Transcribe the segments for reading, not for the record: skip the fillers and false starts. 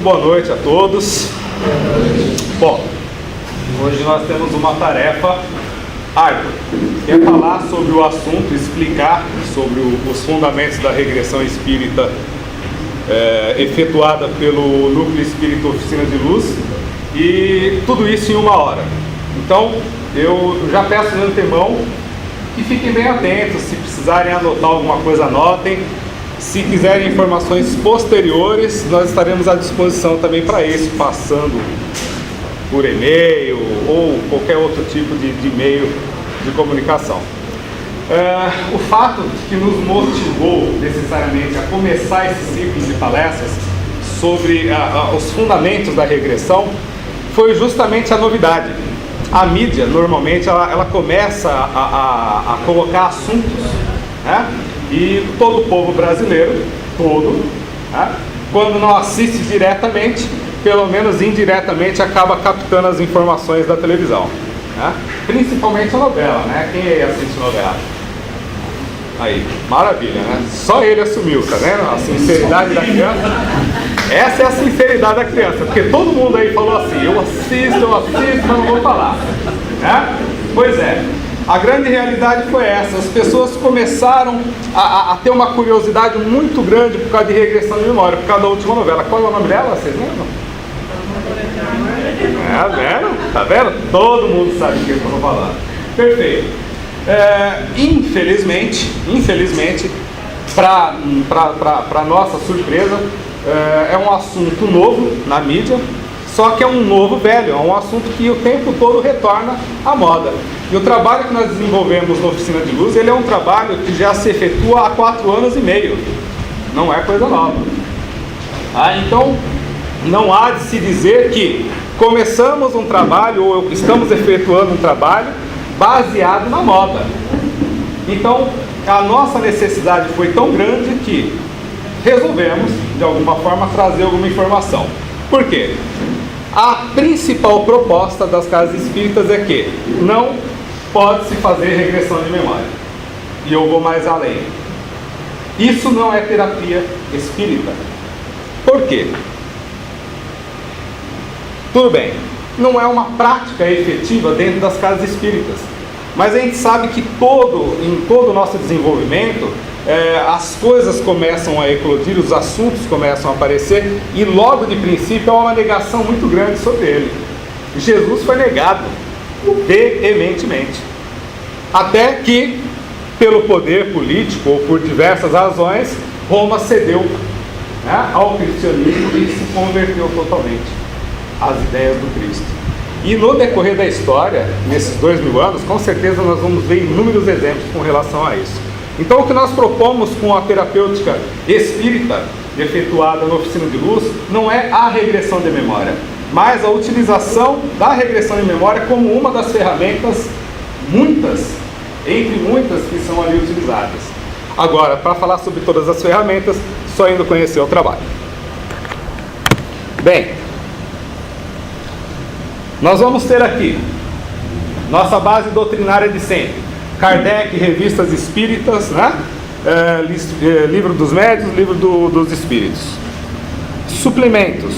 boa noite a todos. Bom, hoje nós temos uma tarefa árdua, que é falar sobre o assunto, explicar sobre os fundamentos da regressão espírita efetuada pelo Núcleo Espírita Oficina de Luz, e tudo isso em 1 hora. Então, eu já peço de antemão que fiquem bem atentos. Se precisarem anotar alguma coisa, anotem. Se quiserem informações posteriores, nós estaremos à disposição também para isso, passando por e-mail ou qualquer outro tipo de meio de comunicação. O fato que nos motivou necessariamente a começar esse ciclo de palestras sobre os fundamentos da regressão foi justamente a novidade. A mídia, normalmente, ela começa a colocar assuntos, né? E todo o povo brasileiro, né? Quando não assiste diretamente, pelo menos indiretamente, acaba captando as informações da televisão, né? Principalmente a novela, né? Quem aí assiste novela? Aí, maravilha, né? Só ele assumiu, tá vendo? A sinceridade da criança. Essa é a sinceridade da criança, porque todo mundo aí falou assim: eu assisto, mas não vou falar, né? Pois é, a grande realidade foi essa. As pessoas começaram a ter uma curiosidade muito grande por causa de regressão de memória, por causa da última novela. Qual é o nome dela? Vocês lembram? Tá vendo? Todo mundo sabe o que eu estou falando. Perfeito. Infelizmente, para nossa surpresa, é um assunto novo na mídia, só que é um novo velho, é um assunto que o tempo todo retorna à moda. E o trabalho que nós desenvolvemos na Oficina de Luz, ele é um trabalho que já se efetua há 4 anos e meio, não é coisa nova. Então, não há de se dizer que começamos um trabalho ou estamos efetuando um trabalho baseado na moda. Então, a nossa necessidade foi tão grande que resolvemos, de alguma forma, trazer alguma informação. Por quê? A principal proposta das casas espíritas é que não pode se fazer regressão de memória. E eu vou mais além. Isso não é terapia espírita. Por quê? Tudo bem, não é uma prática efetiva dentro das casas espíritas, mas a gente sabe que em todo o nosso desenvolvimento, as coisas começam a eclodir, os assuntos começam a aparecer, e logo de princípio há uma negação muito grande sobre ele. Jesus foi negado veementemente, até que, pelo poder político ou por diversas razões, Roma cedeu, né, ao cristianismo e se converteu totalmente às ideias do Cristo. E no decorrer da história, nesses 2000 anos, com certeza nós vamos ver inúmeros exemplos com relação a isso. Então, o que nós propomos com a terapêutica espírita efetuada na Oficina de Luz não é a regressão de memória, mas a utilização da regressão de memória como uma das ferramentas, entre muitas que são ali utilizadas. Agora, para falar sobre todas as ferramentas, só indo conhecer o trabalho. Bem, nós vamos ter aqui nossa base doutrinária de sempre. Kardec, Revistas Espíritas, né? Livro dos Médiuns, Livro dos Espíritos. Suplementos.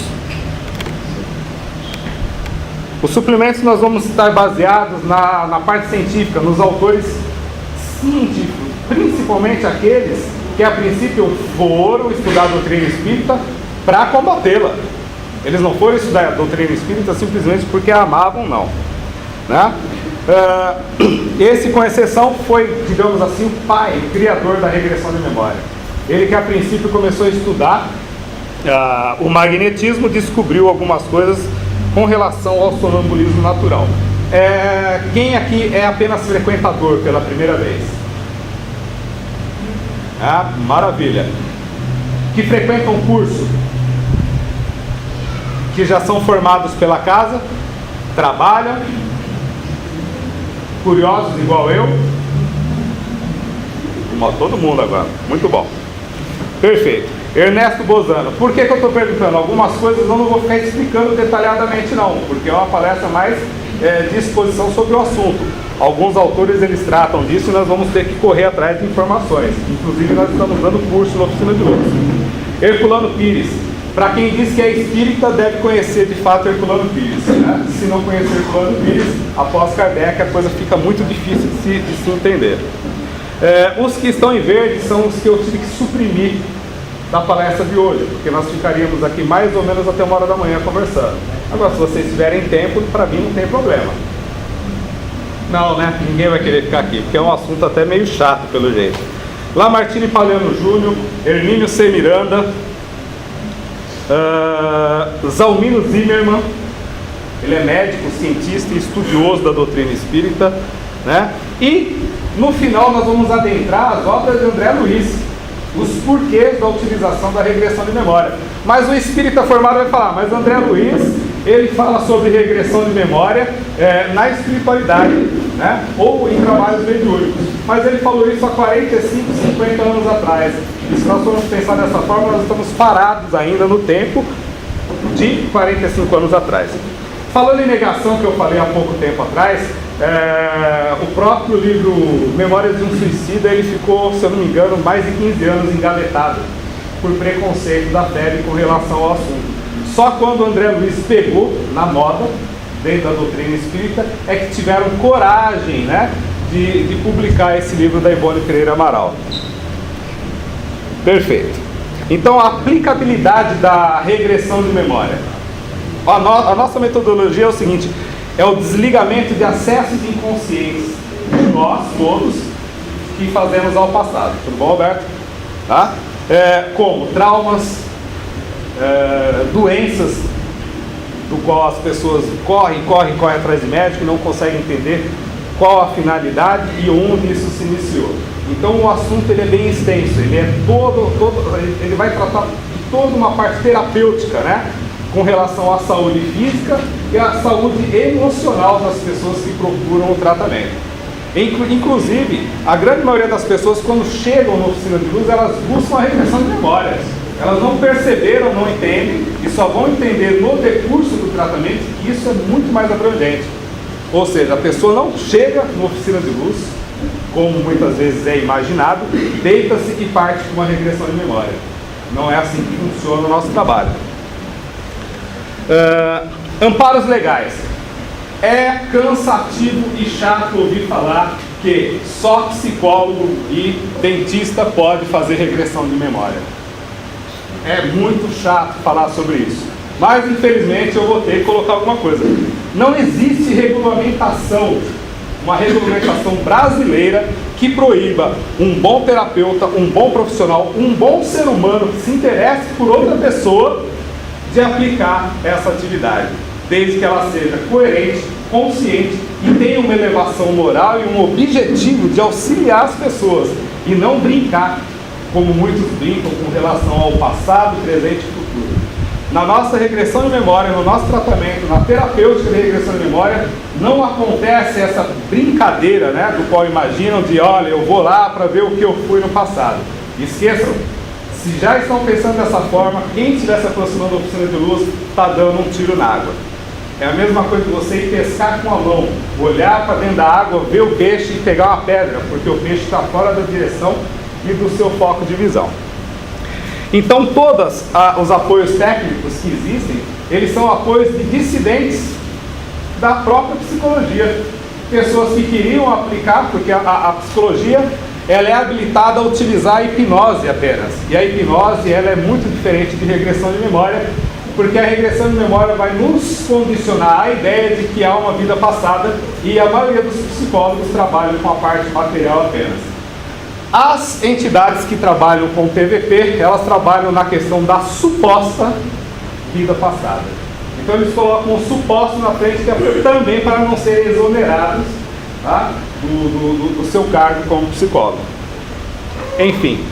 Os suplementos nós vamos estar baseados na parte científica, nos autores científicos, principalmente aqueles que a princípio foram estudar a doutrina espírita para combatê-la. Eles não foram estudar a doutrina espírita simplesmente porque a amavam, não, né? Esse, com exceção, foi, digamos assim, o pai, o criador da regressão de memória. Ele que a princípio começou a estudar o magnetismo, descobriu algumas coisas com relação ao sonambulismo natural. Quem aqui é apenas frequentador pela primeira vez? Maravilha. Que frequentam um curso? Que já são formados pela casa, trabalham, curiosos igual eu? Todo mundo agora, muito bom. Perfeito. Ernesto Bozano. Por que eu estou perguntando? Algumas coisas eu não vou ficar explicando detalhadamente não, porque é uma palestra mais de exposição sobre o assunto. Alguns autores eles tratam disso e nós vamos ter que correr atrás de informações. Inclusive nós estamos dando curso na Oficina de Luz. Herculano Pires. Para quem diz que é espírita, deve conhecer de fato Herculano Pires, né? Se não conhecer Herculano Pires, após Kardec, a coisa fica muito difícil de se entender. Os que estão em verde são os que eu tive que suprimir da palestra de hoje, porque nós ficaríamos aqui mais ou menos até 1h da manhã conversando. Agora, se vocês tiverem tempo, para mim não tem problema. Não, né? Ninguém vai querer ficar aqui, porque é um assunto até meio chato, pelo jeito. Lamartine Palhano Júnior, Hermínio C. Miranda, Zalmino Zimmermann, ele é médico, cientista e estudioso da doutrina espírita, né? E no final nós vamos adentrar as obras de André Luiz, os porquês da utilização da regressão de memória. Mas o espírita formado vai falar, mas André Luiz, ele fala sobre regressão de memória na espiritualidade, né? Ou em trabalhos mediúnicos. Mas ele falou isso há 45, 50 anos atrás. E se nós formos pensar dessa forma, nós estamos parados ainda no tempo de 45 anos atrás. Falando em negação, que eu falei há pouco tempo atrás, o próprio livro Memórias de um Suicida, ele ficou, se eu não me engano, mais de 15 anos engavetado por preconceito da FEB com relação ao assunto. Só quando o André Luiz pegou na moda, dentro da doutrina espírita, é que tiveram coragem, né, de publicar esse livro da Ivone Pereira Amaral. Perfeito. Então, a aplicabilidade da regressão de memória. A nossa metodologia é o seguinte: é o desligamento de acessos inconscientes de nós todos que fazemos ao passado. Tudo bom, Alberto? Tá? Como traumas, doenças do qual as pessoas correm atrás de médico e não conseguem entender qual a finalidade e onde isso se iniciou. Então o assunto ele é bem extenso, ele é ele vai tratar de toda uma parte terapêutica, né? Com relação à saúde física e à saúde emocional das pessoas que procuram o tratamento. Inclusive, a grande maioria das pessoas, quando chegam na oficina de luz, elas buscam a regressão de memórias. Elas não perceberam, não entendem, e só vão entender no decurso do tratamento que isso é muito mais abrangente. Ou seja, a pessoa não chega na oficina de luz, como muitas vezes é imaginado, deita-se e parte com uma regressão de memória. Não é assim que funciona o nosso trabalho. Amparos legais. É cansativo e chato ouvir falar que só psicólogo e dentista pode fazer regressão de memória. É muito chato falar sobre isso, mas infelizmente eu vou ter que colocar alguma coisa. Não existe regulamentação, uma regulamentação brasileira que proíba um bom terapeuta, um bom profissional, um bom ser humano que se interesse por outra pessoa de aplicar essa atividade, desde que ela seja coerente, consciente e tenha uma elevação moral e um objetivo de auxiliar as pessoas e não brincar, como muitos brincam com relação ao passado, presente e futuro. Na nossa regressão de memória, no nosso tratamento, na terapêutica de regressão de memória, não acontece essa brincadeira, né, do qual imaginam de, olha, eu vou lá para ver o que eu fui no passado. Esqueçam, se já estão pensando dessa forma, quem estiver se aproximando da oficina de luz está dando um tiro na água. É a mesma coisa que você ir pescar com a mão, olhar para dentro da água, ver o peixe e pegar uma pedra, porque o peixe está fora da direção e do seu foco de visão. Então todos os apoios técnicos que existem, eles são apoios de dissidentes da própria psicologia. Pessoas que queriam aplicar, porque a psicologia ela é habilitada a utilizar a hipnose apenas. E a hipnose ela é muito diferente de regressão de memória, porque a regressão de memória vai nos condicionar à ideia de que há uma vida passada, e a maioria dos psicólogos trabalham com a parte material apenas. As entidades que trabalham com TVP, elas trabalham na questão da suposta vida passada. Então eles colocam um suposto na frente, que é também para não serem exonerados, tá, do seu cargo como psicólogo. Enfim,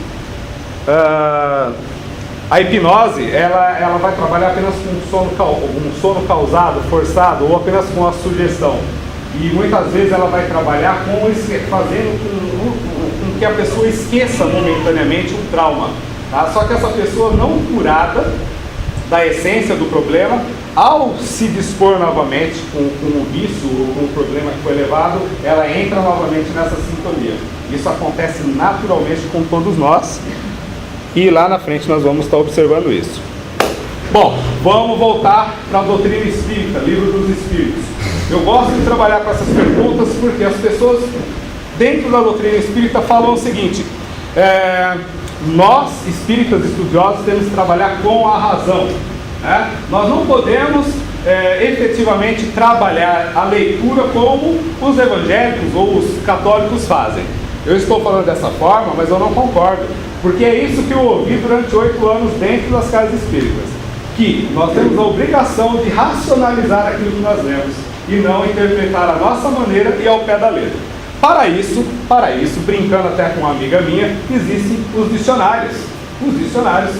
a hipnose ela vai trabalhar apenas com um sono causado, forçado, ou apenas com a sugestão. E muitas vezes ela vai trabalhar fazendo com que a pessoa esqueça momentaneamente um trauma. Tá? Só que essa pessoa não curada da essência do problema, ao se dispor novamente com o vício ou com o problema que foi levado, ela entra novamente nessa sintonia. Isso acontece naturalmente com todos nós, e lá na frente nós vamos estar observando isso. Bom, vamos voltar para a doutrina espírita, livro dos espíritos. Eu gosto de trabalhar com essas perguntas porque as pessoas dentro da doutrina espírita falam o seguinte: nós, espíritas estudiosos, temos que trabalhar com a razão, né? Nós não podemos efetivamente trabalhar a leitura como os evangélicos ou os católicos fazem. Eu estou falando dessa forma, mas eu não concordo, porque é isso que eu ouvi durante 8 anos dentro das casas espíritas, que nós temos a obrigação de racionalizar aquilo que nós lemos e não interpretar a nossa maneira e ao pé da letra. Para isso, brincando até com uma amiga minha, existem os dicionários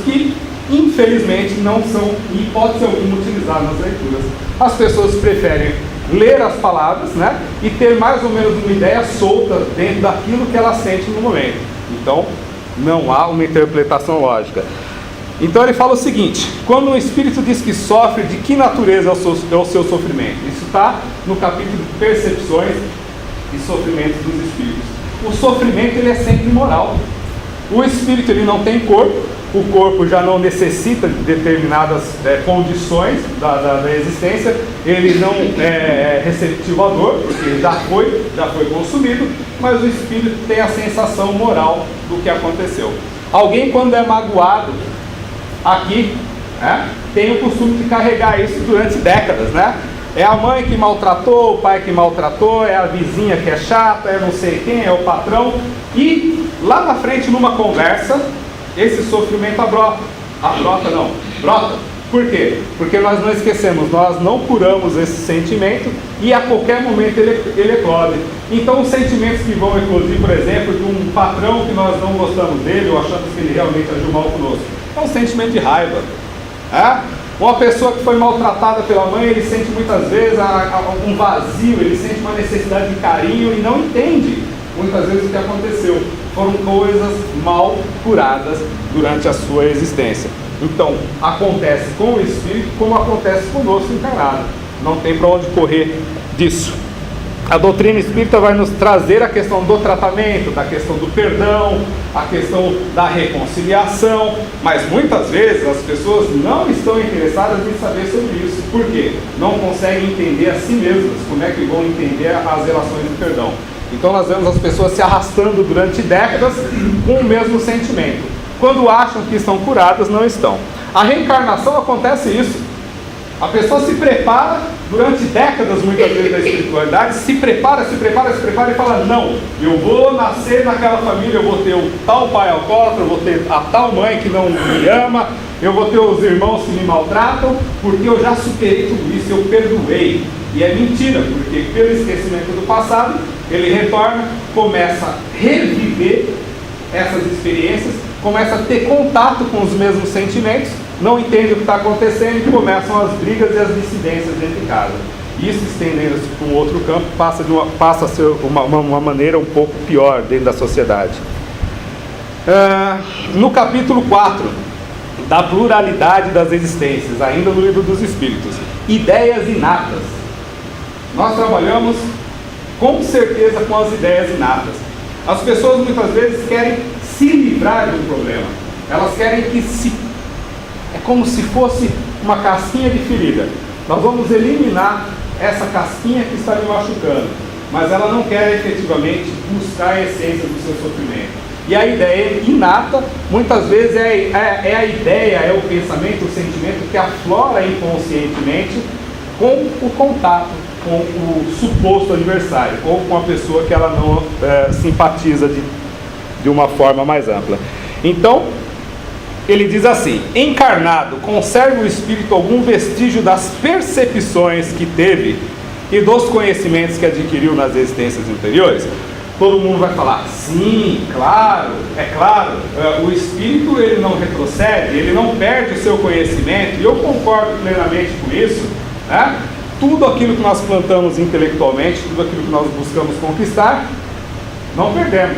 que infelizmente não são, em hipótese alguma, utilizados nas leituras. As pessoas preferem ler as palavras, né, e ter mais ou menos uma ideia solta dentro daquilo que ela sente no momento. Então, não há uma interpretação lógica. Então ele fala o seguinte: quando um espírito diz que sofre, de que natureza é o seu sofrimento? Isso está no capítulo de percepções e sofrimentos dos espíritos. O sofrimento, ele é sempre moral. O espírito, ele não tem corpo, o corpo já não necessita de determinadas condições da existência, ele não é receptivo à dor, porque já foi consumido, mas o espírito tem a sensação moral do que aconteceu. Alguém, quando é magoado aqui, tem o costume de carregar isso durante décadas, né? É a mãe que maltratou, o pai que maltratou, é a vizinha que é chata, é não sei quem, é o patrão. E lá na frente, numa conversa, esse sofrimento brota. Por quê? Porque nós não esquecemos, nós não curamos esse sentimento e a qualquer momento ele eclode. Então os sentimentos que vão eclodir, por exemplo, de um patrão que nós não gostamos dele ou achamos que ele realmente agiu mal conosco, é um sentimento de raiva. Uma pessoa que foi maltratada pela mãe, ele sente muitas vezes um vazio, ele sente uma necessidade de carinho e não entende muitas vezes o que aconteceu. Foram coisas mal curadas durante a sua existência. Então, acontece com o espírito como acontece conosco encarnado. Não tem para onde correr disso. A doutrina espírita vai nos trazer a questão do tratamento, da questão do perdão, a questão da reconciliação, mas muitas vezes as pessoas não estão interessadas em saber sobre isso. Por quê? Não conseguem entender a si mesmas como é que vão entender as relações de perdão. Então nós vemos as pessoas se arrastando durante décadas com o mesmo sentimento. Quando acham que estão curadas, não estão. A reencarnação acontece isso. A pessoa se prepara durante décadas, muitas vezes, da espiritualidade, se prepara e fala: não, eu vou nascer naquela família, eu vou ter o tal pai alcoólatra, eu vou ter a tal mãe que não me ama, eu vou ter os irmãos que me maltratam, porque eu já superei tudo isso, eu perdoei. E é mentira, porque pelo esquecimento do passado, ele retorna, começa a reviver essas experiências, começa a ter contato com os mesmos sentimentos, não entende o que está acontecendo e começam as brigas e as dissidências dentro de casa. Isso, estendendo-se para um outro campo, passa a ser uma maneira um pouco pior dentro da sociedade. No capítulo 4, da pluralidade das existências, ainda no livro dos Espíritos, ideias inatas. Nós trabalhamos com certeza com as ideias inatas. As pessoas muitas vezes querem se livrar de um problema. Elas querem é como se fosse uma casquinha de ferida. Nós vamos eliminar essa casquinha que está me machucando, mas ela não quer efetivamente buscar a essência do seu sofrimento. E a ideia inata, muitas vezes é a ideia, é o pensamento, o sentimento que aflora inconscientemente com o contato com o suposto adversário, ou com a pessoa que ela não simpatiza de uma forma mais ampla. Então, ele diz assim: encarnado, conserva o espírito algum vestígio das percepções que teve e dos conhecimentos que adquiriu nas existências anteriores? Todo mundo vai falar: sim, claro, é claro, o espírito ele não retrocede, ele não perde o seu conhecimento, e eu concordo plenamente com isso, né? Tudo aquilo que nós plantamos intelectualmente, tudo aquilo que nós buscamos conquistar, não perdemos.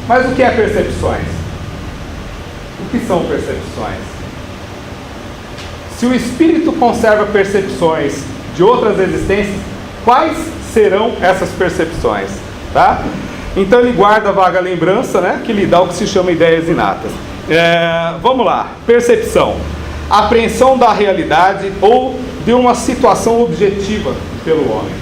Mas o que é percepções? O que são percepções? Se o espírito conserva percepções de outras existências, quais serão essas percepções? Tá? Então ele guarda a vaga lembrança, né, que lhe dá o que se chama ideias inatas. Vamos lá, percepção. apreensão da realidade ou de uma situação objetiva pelo homem.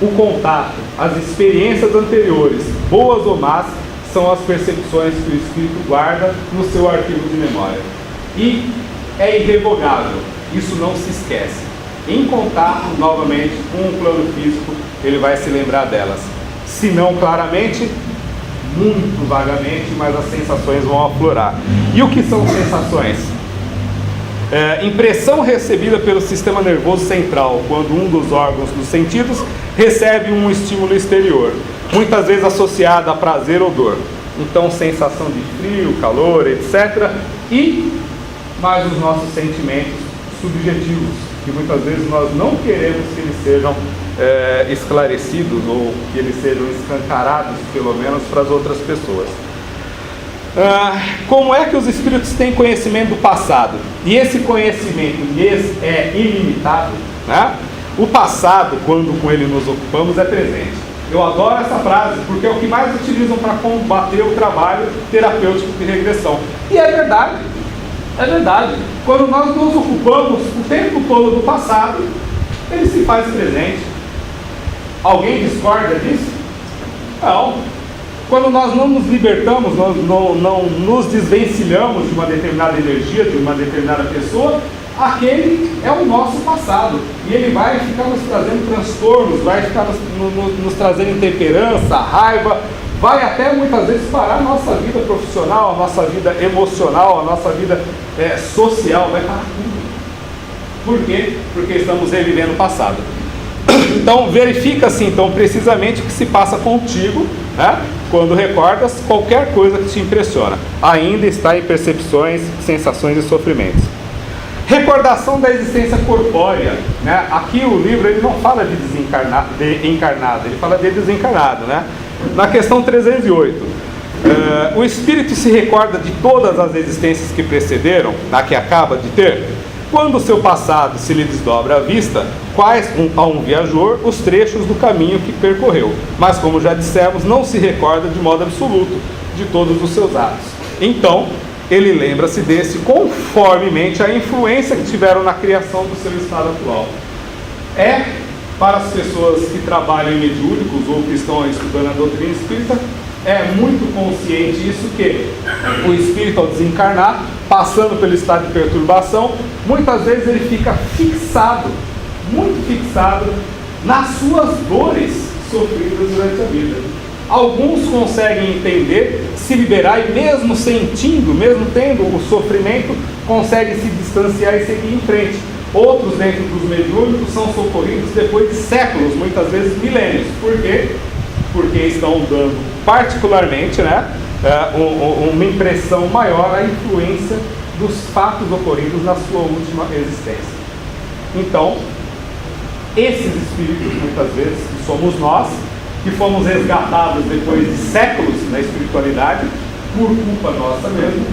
O contato, as experiências anteriores, boas ou más, são as percepções que o espírito guarda no seu arquivo de memória. E é irrevogável, isso não se esquece. Em contato, novamente, com o plano físico, ele vai se lembrar delas. Se não claramente, muito vagamente, mas as sensações vão aflorar. E o que são sensações? Impressão recebida pelo sistema nervoso central, quando um dos órgãos dos sentidos recebe um estímulo exterior, muitas vezes associada a prazer ou dor. Então, sensação de frio, calor, etc. E mais os nossos sentimentos subjetivos, que muitas vezes nós não queremos que eles sejam esclarecidos ou que eles sejam escancarados, pelo menos, para as outras pessoas. Como é que os espíritos têm conhecimento do passado? E esse conhecimento lhes é ilimitado, né? O passado, quando com ele nos ocupamos, é presente. Eu adoro essa frase, porque é o que mais utilizam para combater o trabalho terapêutico de regressão. E é verdade, é verdade. Quando nós nos ocupamos o tempo todo do passado, ele se faz presente. Alguém discorda disso? Não. Quando nós não nos libertamos, nós não nos desvencilhamos de uma determinada energia, de uma determinada pessoa, aquele é o nosso passado. E ele vai ficar nos trazendo transtornos, vai ficar nos trazendo intemperança, raiva, vai até muitas vezes parar a nossa vida profissional, a nossa vida emocional, a nossa vida social, vai parar tudo. Por quê? Porque estamos revivendo o passado. Então, verifica-se então precisamente o que se passa contigo, né? Quando recordas qualquer coisa que te impressiona. Ainda está em percepções, sensações e sofrimentos. Recordação da existência corpórea, né? Aqui o livro ele não fala de encarnado, ele fala de desencarnado, né? Na questão 308, o espírito se recorda de todas as existências que precederam, na que acaba de ter. Quando o seu passado se lhe desdobra à vista, quais a um viajor os trechos do caminho que percorreu, mas como já dissemos, não se recorda de modo absoluto de todos os seus atos. Então, ele lembra-se desse conformemente à influência que tiveram na criação do seu estado atual. Para as pessoas que trabalham em mediúnicos ou que estão estudando a doutrina espírita, é muito consciente isso, que o espírito, ao desencarnar, passando pelo estado de perturbação, muitas vezes ele fica fixado, muito fixado, nas suas dores sofridas durante a vida. Alguns conseguem entender, se liberar e mesmo sentindo, mesmo tendo o sofrimento, conseguem se distanciar e seguir em frente. Outros dentro dos mediúnicos são socorridos depois de séculos, muitas vezes milênios. Por quê? Porque estão dando particularmente, né, uma impressão maior à influência dos fatos ocorridos na sua última existência. Então, esses espíritos, muitas vezes, que somos nós, que fomos resgatados depois de séculos na espiritualidade, por culpa nossa mesmo,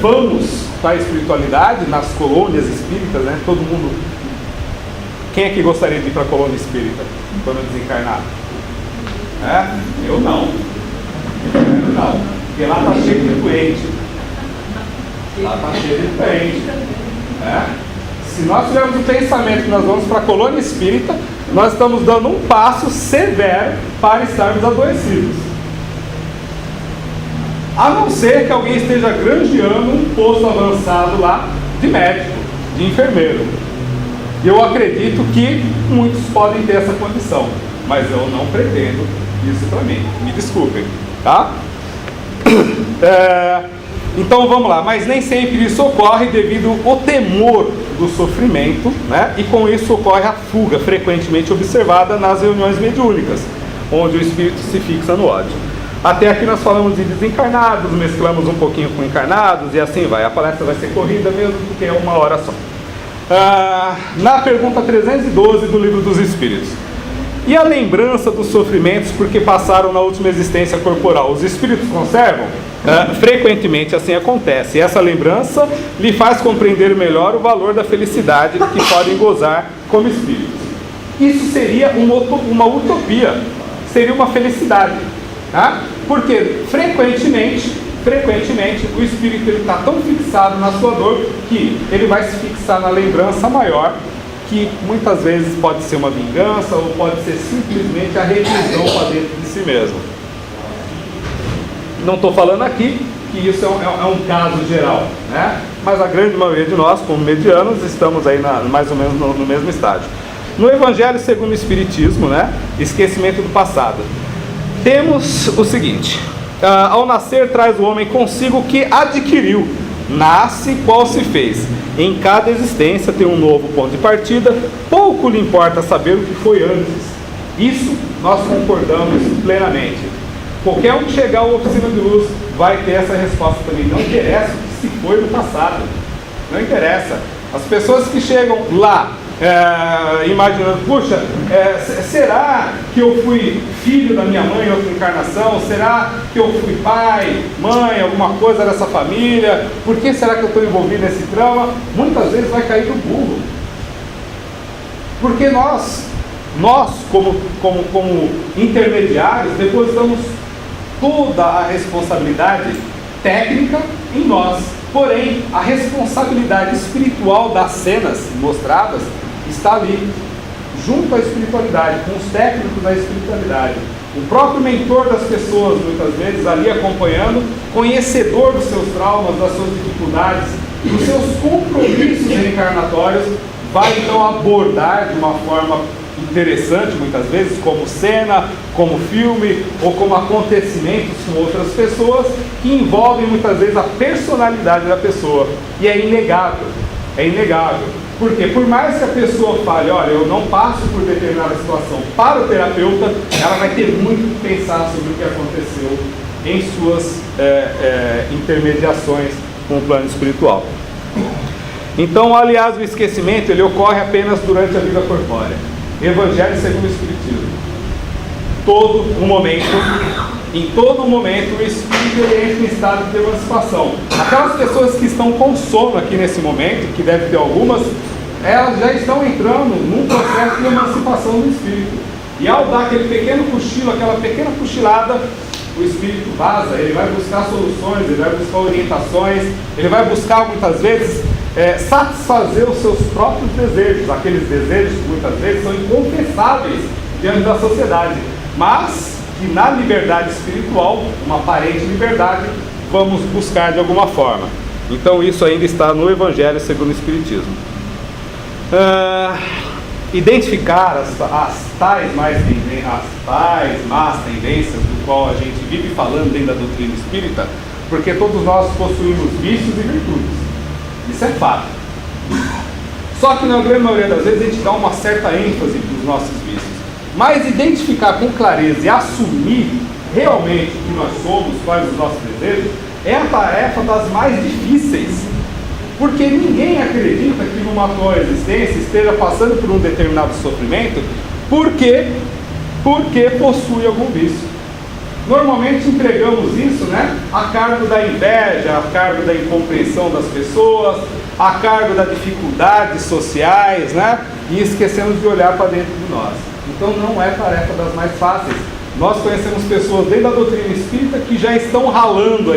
vamos para a espiritualidade, nas colônias espíritas, né? Todo mundo. Quem é que gostaria de ir para a colônia espírita quando desencarnar? Eu não. Porque lá está cheio de doente. Lá está cheio de doente. Se nós tivermos o pensamento que nós vamos para a colônia espírita, nós estamos dando um passo severo para estarmos adoecidos. A não ser que alguém esteja granjeando um posto avançado lá de médico, de enfermeiro. E eu acredito que muitos podem ter essa condição, mas eu não pretendo isso para mim. Me desculpem, tá? Então vamos lá, mas nem sempre isso ocorre devido ao temor do sofrimento, né? E com isso ocorre a fuga, frequentemente observada nas reuniões mediúnicas, onde o espírito se fixa no ódio. Até aqui nós falamos de desencarnados, mesclamos um pouquinho com encarnados e assim vai. A palestra vai ser corrida mesmo porque é 1 hora só. Na pergunta 312 do Livro dos Espíritos: e a lembrança dos sofrimentos porque passaram na última existência corporal, os espíritos conservam? Frequentemente assim acontece. Essa lembrança lhe faz compreender melhor o valor da felicidade que podem gozar como espíritos. Isso seria uma utopia, seria uma felicidade, tá? Porque frequentemente frequentemente o espírito está tão fixado na sua dor que ele vai se fixar na lembrança maior, que muitas vezes pode ser uma vingança ou pode ser simplesmente a revisão para dentro de si mesmo. Não estou falando aqui que isso é um caso geral, né? Mas a grande maioria de nós, como medianos, estamos aí mais ou menos no mesmo estágio. No Evangelho segundo o Espiritismo, né? Esquecimento do passado, temos o seguinte: ao nascer traz o homem consigo o que adquiriu, nasce qual se fez. Em cada existência tem um novo ponto de partida, pouco lhe importa saber o que foi antes. Isso nós concordamos plenamente. Qualquer um que chegar à oficina de luz vai ter essa resposta também. Não interessa o que se foi no passado, não interessa. As pessoas que chegam lá imaginando, puxa, será que eu fui filho da minha mãe em outra encarnação? Será que eu fui pai, mãe, alguma coisa dessa família? Por que será que eu estou envolvido nesse drama? Muitas vezes vai cair do burro, porque nós como intermediários depositamos toda a responsabilidade técnica em nós. Porém, a responsabilidade espiritual das cenas mostradas está ali, junto à espiritualidade, com os técnicos da espiritualidade. O próprio mentor das pessoas, muitas vezes, ali acompanhando, conhecedor dos seus traumas, das suas dificuldades, dos seus compromissos reencarnatórios, vai então abordar de uma forma interessante, muitas vezes, como cena, como filme, ou como acontecimentos com outras pessoas, que envolvem muitas vezes a personalidade da pessoa. E é inegável, porque por mais que a pessoa fale, olha, eu não passo por determinada situação, para o terapeuta, ela vai ter muito que pensar sobre o que aconteceu em suas intermediações com o plano espiritual. Então, aliás, o esquecimento ele ocorre apenas durante a vida corpórea. Evangelho segundo o Espiritismo. Em todo momento, o espírito ele entra em estado de emancipação. Aquelas pessoas que estão com sono aqui nesse momento, que deve ter algumas, elas já estão entrando num processo de emancipação do espírito. E ao dar aquele pequeno cochilo, aquela pequena cochilada, o espírito vaza, ele vai buscar soluções, ele vai buscar orientações, ele vai buscar muitas vezes satisfazer os seus próprios desejos. Aqueles desejos que muitas vezes são inconfessáveis diante da sociedade, mas que na liberdade espiritual, uma aparente liberdade, vamos buscar de alguma forma. Então isso ainda está no Evangelho segundo o Espiritismo. Identificar as tais más tendências do qual a gente vive falando dentro da doutrina espírita, porque todos nós possuímos vícios e virtudes. Isso é fato. Só que na grande maioria das vezes a gente dá uma certa ênfase nos nossos vícios. Mas identificar com clareza e assumir realmente o que nós somos, quais os nossos desejos, é a tarefa das mais difíceis. Porque ninguém acredita que numa atual existência esteja passando por um determinado sofrimento porque possui algum vício. Normalmente entregamos isso, né, a cargo da inveja, a cargo da incompreensão das pessoas, a cargo das dificuldades sociais, né, e esquecemos de olhar para dentro de nós. Então não é tarefa das mais fáceis. Nós conhecemos pessoas dentro da doutrina espírita que já estão ralando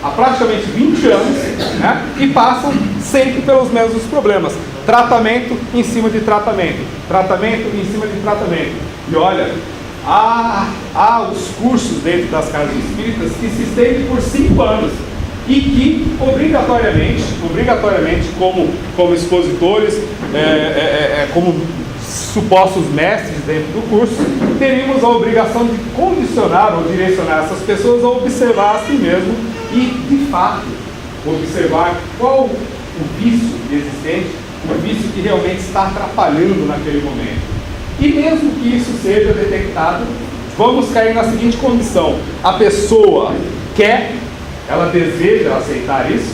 há praticamente 20 anos, né, e passam sempre pelos mesmos problemas. Tratamento em cima de tratamento, tratamento em cima de tratamento. E olha, há os cursos dentro das casas espíritas que se estendem por 5 anos e que obrigatoriamente como expositores, como supostos mestres dentro do curso, teríamos a obrigação de condicionar ou direcionar essas pessoas a observar a si mesmo e, de fato, observar qual o vício existente, o vício que realmente está atrapalhando naquele momento. E mesmo que isso seja detectado, vamos cair na seguinte condição: a pessoa quer, ela deseja aceitar isso.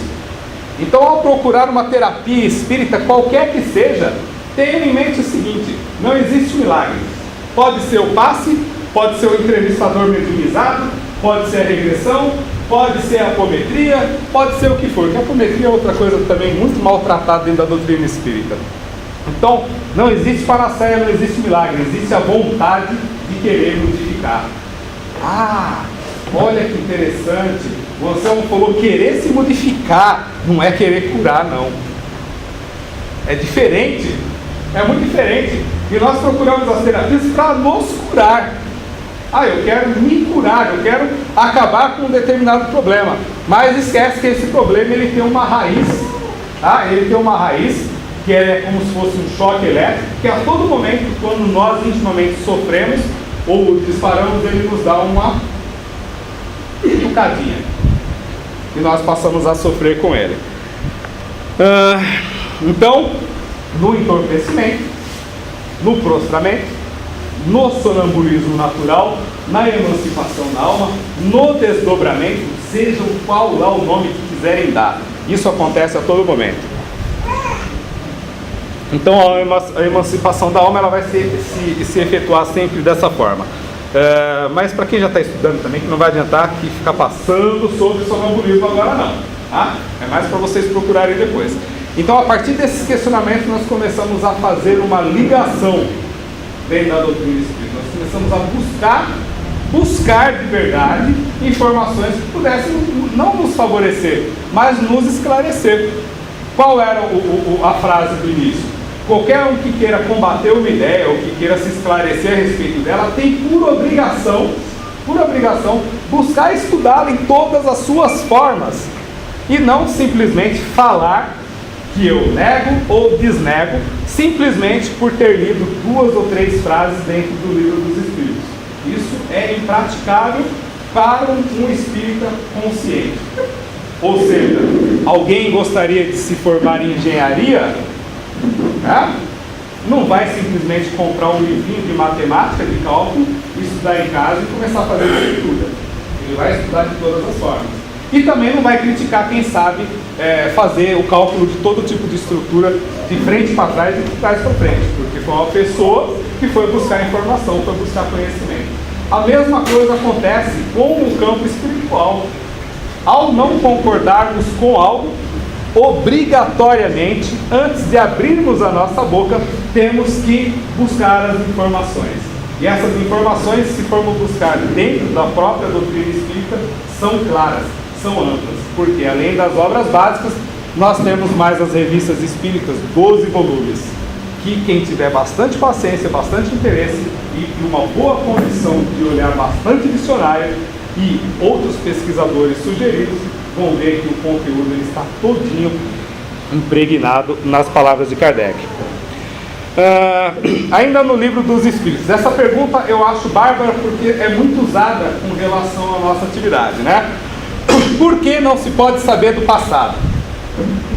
Então, ao procurar uma terapia espírita, qualquer que seja, tenha em mente o seguinte: não existe milagre. Pode ser o passe, pode ser o entrevistador mediunizado, pode ser a regressão, pode ser a apometria, pode ser o que for. Que a apometria é outra coisa também muito maltratada dentro da doutrina espírita. Então, não existe panaceia, não existe milagre, existe a vontade de querer modificar. Olha que interessante, o Anselmo falou querer se modificar, não é querer curar, não. É diferente, é muito diferente. E nós procuramos as terapias para nos curar. Eu quero me curar, eu quero acabar com um determinado problema. Mas esquece que esse problema ele tem uma raiz, tá? Ele tem uma raiz que é como se fosse um choque elétrico, que a todo momento, quando nós intimamente sofremos ou disparamos, ele nos dá uma cutucadinha. E nós passamos a sofrer com ele. Então, no entorpecimento, no prostramento, no sonambulismo natural, na emancipação da alma, no desdobramento, seja qual lá o nome que quiserem dar. Isso acontece a todo momento. Então a emancipação da alma ela vai se efetuar sempre dessa forma. Mas para quem já está estudando também, que não vai adiantar que ficar passando sobre sonambulismo agora não. Tá? É mais para vocês procurarem depois. Então, a partir desses questionamentos, nós começamos a fazer uma ligação dentro da doutrina espírita. Nós começamos a buscar de verdade informações que pudessem não nos favorecer, mas nos esclarecer. Qual era a frase do início? Qualquer um que queira combater uma ideia ou que queira se esclarecer a respeito dela tem por obrigação, buscar estudá-la em todas as suas formas e não simplesmente falar que eu nego ou desnego simplesmente por ter lido 2 ou 3 frases dentro do Livro dos Espíritos. Isso é impraticável para um espírita consciente. Ou seja, alguém gostaria de se formar em engenharia, né? Não vai simplesmente comprar um livrinho de matemática, de cálculo, estudar em casa e começar a fazer leitura. Ele vai estudar de todas as formas. E também não vai criticar quem sabe fazer o cálculo de todo tipo de estrutura de frente para trás e de trás para frente, porque foi uma pessoa que foi buscar informação, foi buscar conhecimento. A mesma coisa acontece com o campo espiritual. Ao não concordarmos com algo, obrigatoriamente, antes de abrirmos a nossa boca, temos que buscar as informações. E essas informações, se formos buscar dentro da própria doutrina espírita, são claras, são amplas, porque além das obras básicas, nós temos mais as revistas espíritas, 12 volumes, que quem tiver bastante paciência, bastante interesse e uma boa condição de olhar bastante dicionário e outros pesquisadores sugeridos, vão ver que o conteúdo ele está todinho impregnado nas palavras de Kardec. Ainda no Livro dos Espíritos, essa pergunta eu acho bárbara porque é muito usada com relação à nossa atividade, né? Por que não se pode saber do passado?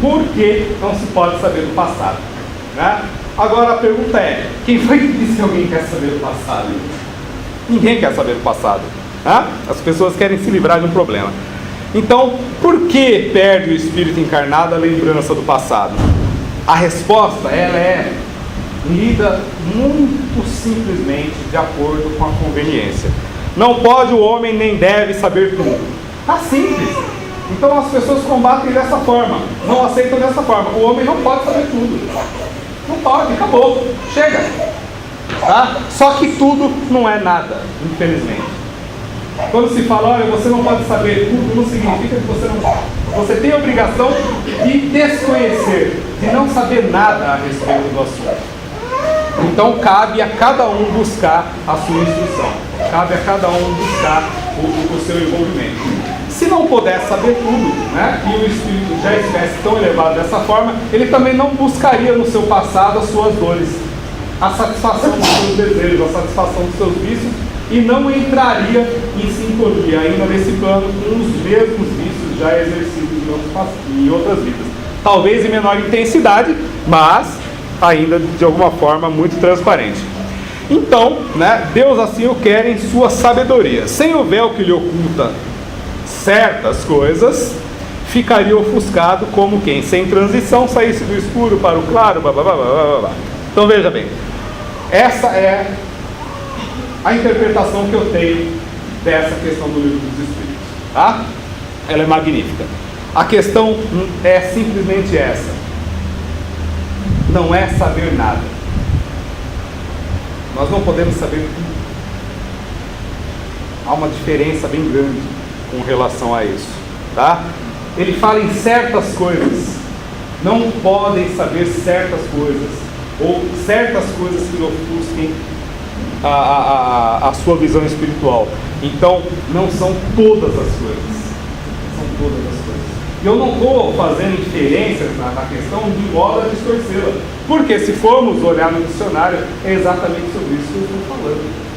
Por que não se pode saber do passado? Né? Agora a pergunta é, quem foi que disse que alguém quer saber do passado? Ninguém quer saber do passado. Né? As pessoas querem se livrar de um problema. Então, por que perde o espírito encarnado a lembrança do passado? A resposta, ela é lida muito simplesmente de acordo com a conveniência. Não pode o homem nem deve saber tudo. Tá simples. Então as pessoas combatem dessa forma, não aceitam dessa forma. O homem não pode saber tudo. Não pode, acabou, chega. Tá? Só que tudo não é nada, infelizmente. Quando se fala, olha, você não pode saber tudo, não significa que você tem a obrigação de desconhecer, de não saber nada a respeito do assunto. Então cabe a cada um buscar a sua instrução, cabe a cada um buscar o seu envolvimento. Se não puder saber tudo, né, e o espírito já estivesse tão elevado dessa forma, ele também não buscaria no seu passado as suas dores, a satisfação dos seus desejos, a satisfação dos seus vícios, e não entraria em sintonia ainda nesse plano com os mesmos vícios já exercidos em outras vidas. Talvez em menor intensidade, mas ainda de alguma forma muito transparente. Então, né, Deus assim o quer em sua sabedoria. Sem o véu que lhe oculta certas coisas, ficaria ofuscado como quem, sem transição, saísse do escuro para o claro, blá, blá, blá, blá, blá, blá. Então veja bem, essa é a interpretação que eu tenho dessa questão do Livro dos Espíritos, tá? Ela é magnífica. A questão é simplesmente essa: não é saber nada. Nós não podemos saber tudo. há uma diferença bem grande com relação a isso, tá? Ele fala em certas coisas, não podem saber certas coisas, ou certas coisas que ofusquem a sua visão espiritual. Então, não são todas as coisas, são todas as coisas. E eu não estou fazendo inferências na questão de modo a distorcê-la, porque se formos olhar no dicionário, é exatamente sobre isso que eu estou falando.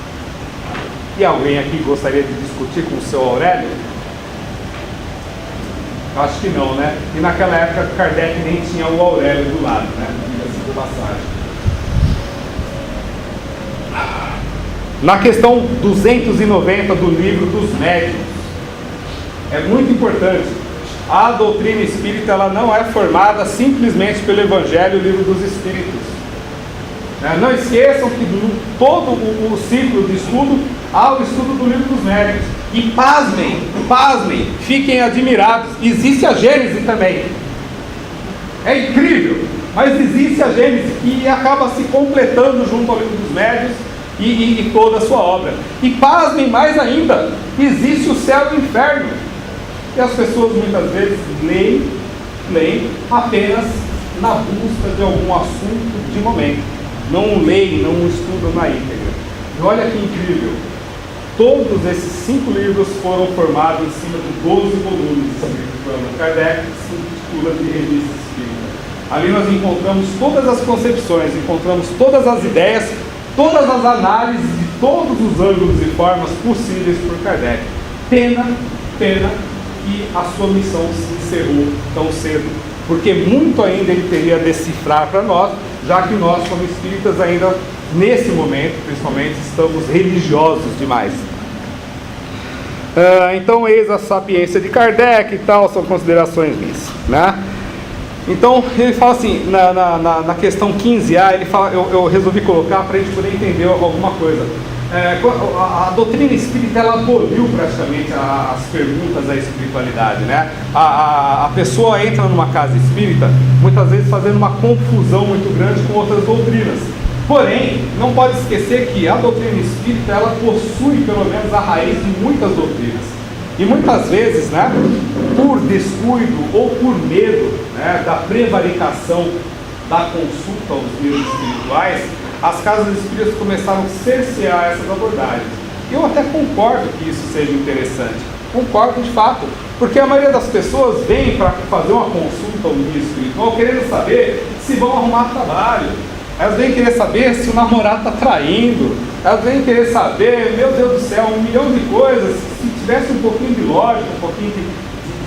E alguém aqui gostaria de discutir com o seu Aurélio? Acho que não, né? E naquela época Kardec nem tinha o Aurélio do lado, né? Diga-se de passagem. Na questão 290 do livro dos médiuns, é muito importante. A doutrina espírita, ela não é formada simplesmente pelo Evangelho e o Livro dos Espíritos. Não esqueçam que todo o ciclo de estudo há o estudo do Livro dos Médiuns. E pasmem, fiquem admirados, existe a Gênese também. É incrível, mas existe a Gênese que acaba se completando junto ao Livro dos Médiuns e toda a sua obra. E pasmem mais ainda, existe o céu e o inferno. E as pessoas muitas vezes leem apenas na busca de algum assunto de momento. Não leem, não estudam na íntegra. E olha que incrível. Todos esses 5 livros foram formados em cima de 12 volumes escritos por Allan Kardec, que se intitula de Revista Espírita. Ali nós encontramos todas as concepções, encontramos todas as ideias, todas as análises de todos os ângulos e formas possíveis por Kardec. Pena que a sua missão se encerrou tão cedo, porque muito ainda ele teria a decifrar para nós, já que nós, como espíritas, ainda nesse momento, principalmente, estamos religiosos demais. Então, eis a sapiência de Kardec e tal, são considerações minhas, né? Então, ele fala assim, na questão 15A, ele fala, eu resolvi colocar para a gente poder entender alguma coisa. A doutrina espírita, ela aboliu praticamente as perguntas da espiritualidade, né? A pessoa entra numa casa espírita, muitas vezes fazendo uma confusão muito grande com outras doutrinas. Porém, não pode esquecer que a doutrina espírita, ela possui pelo menos a raiz de muitas doutrinas. E muitas vezes, né, por descuido ou por medo, né, da prevaricação da consulta aos meios espirituais, as casas espíritas começaram a cercear essas abordagens. Eu até concordo que isso seja interessante. Concordo de fato. Porque a maioria das pessoas vem para fazer uma consulta ao meio espiritual querendo saber se vão arrumar trabalho. Elas vêm querer saber se o namorado está traindo. Elas vêm querer saber, meu Deus do céu, 1 milhão de coisas. Se tivesse um pouquinho de lógica, um pouquinho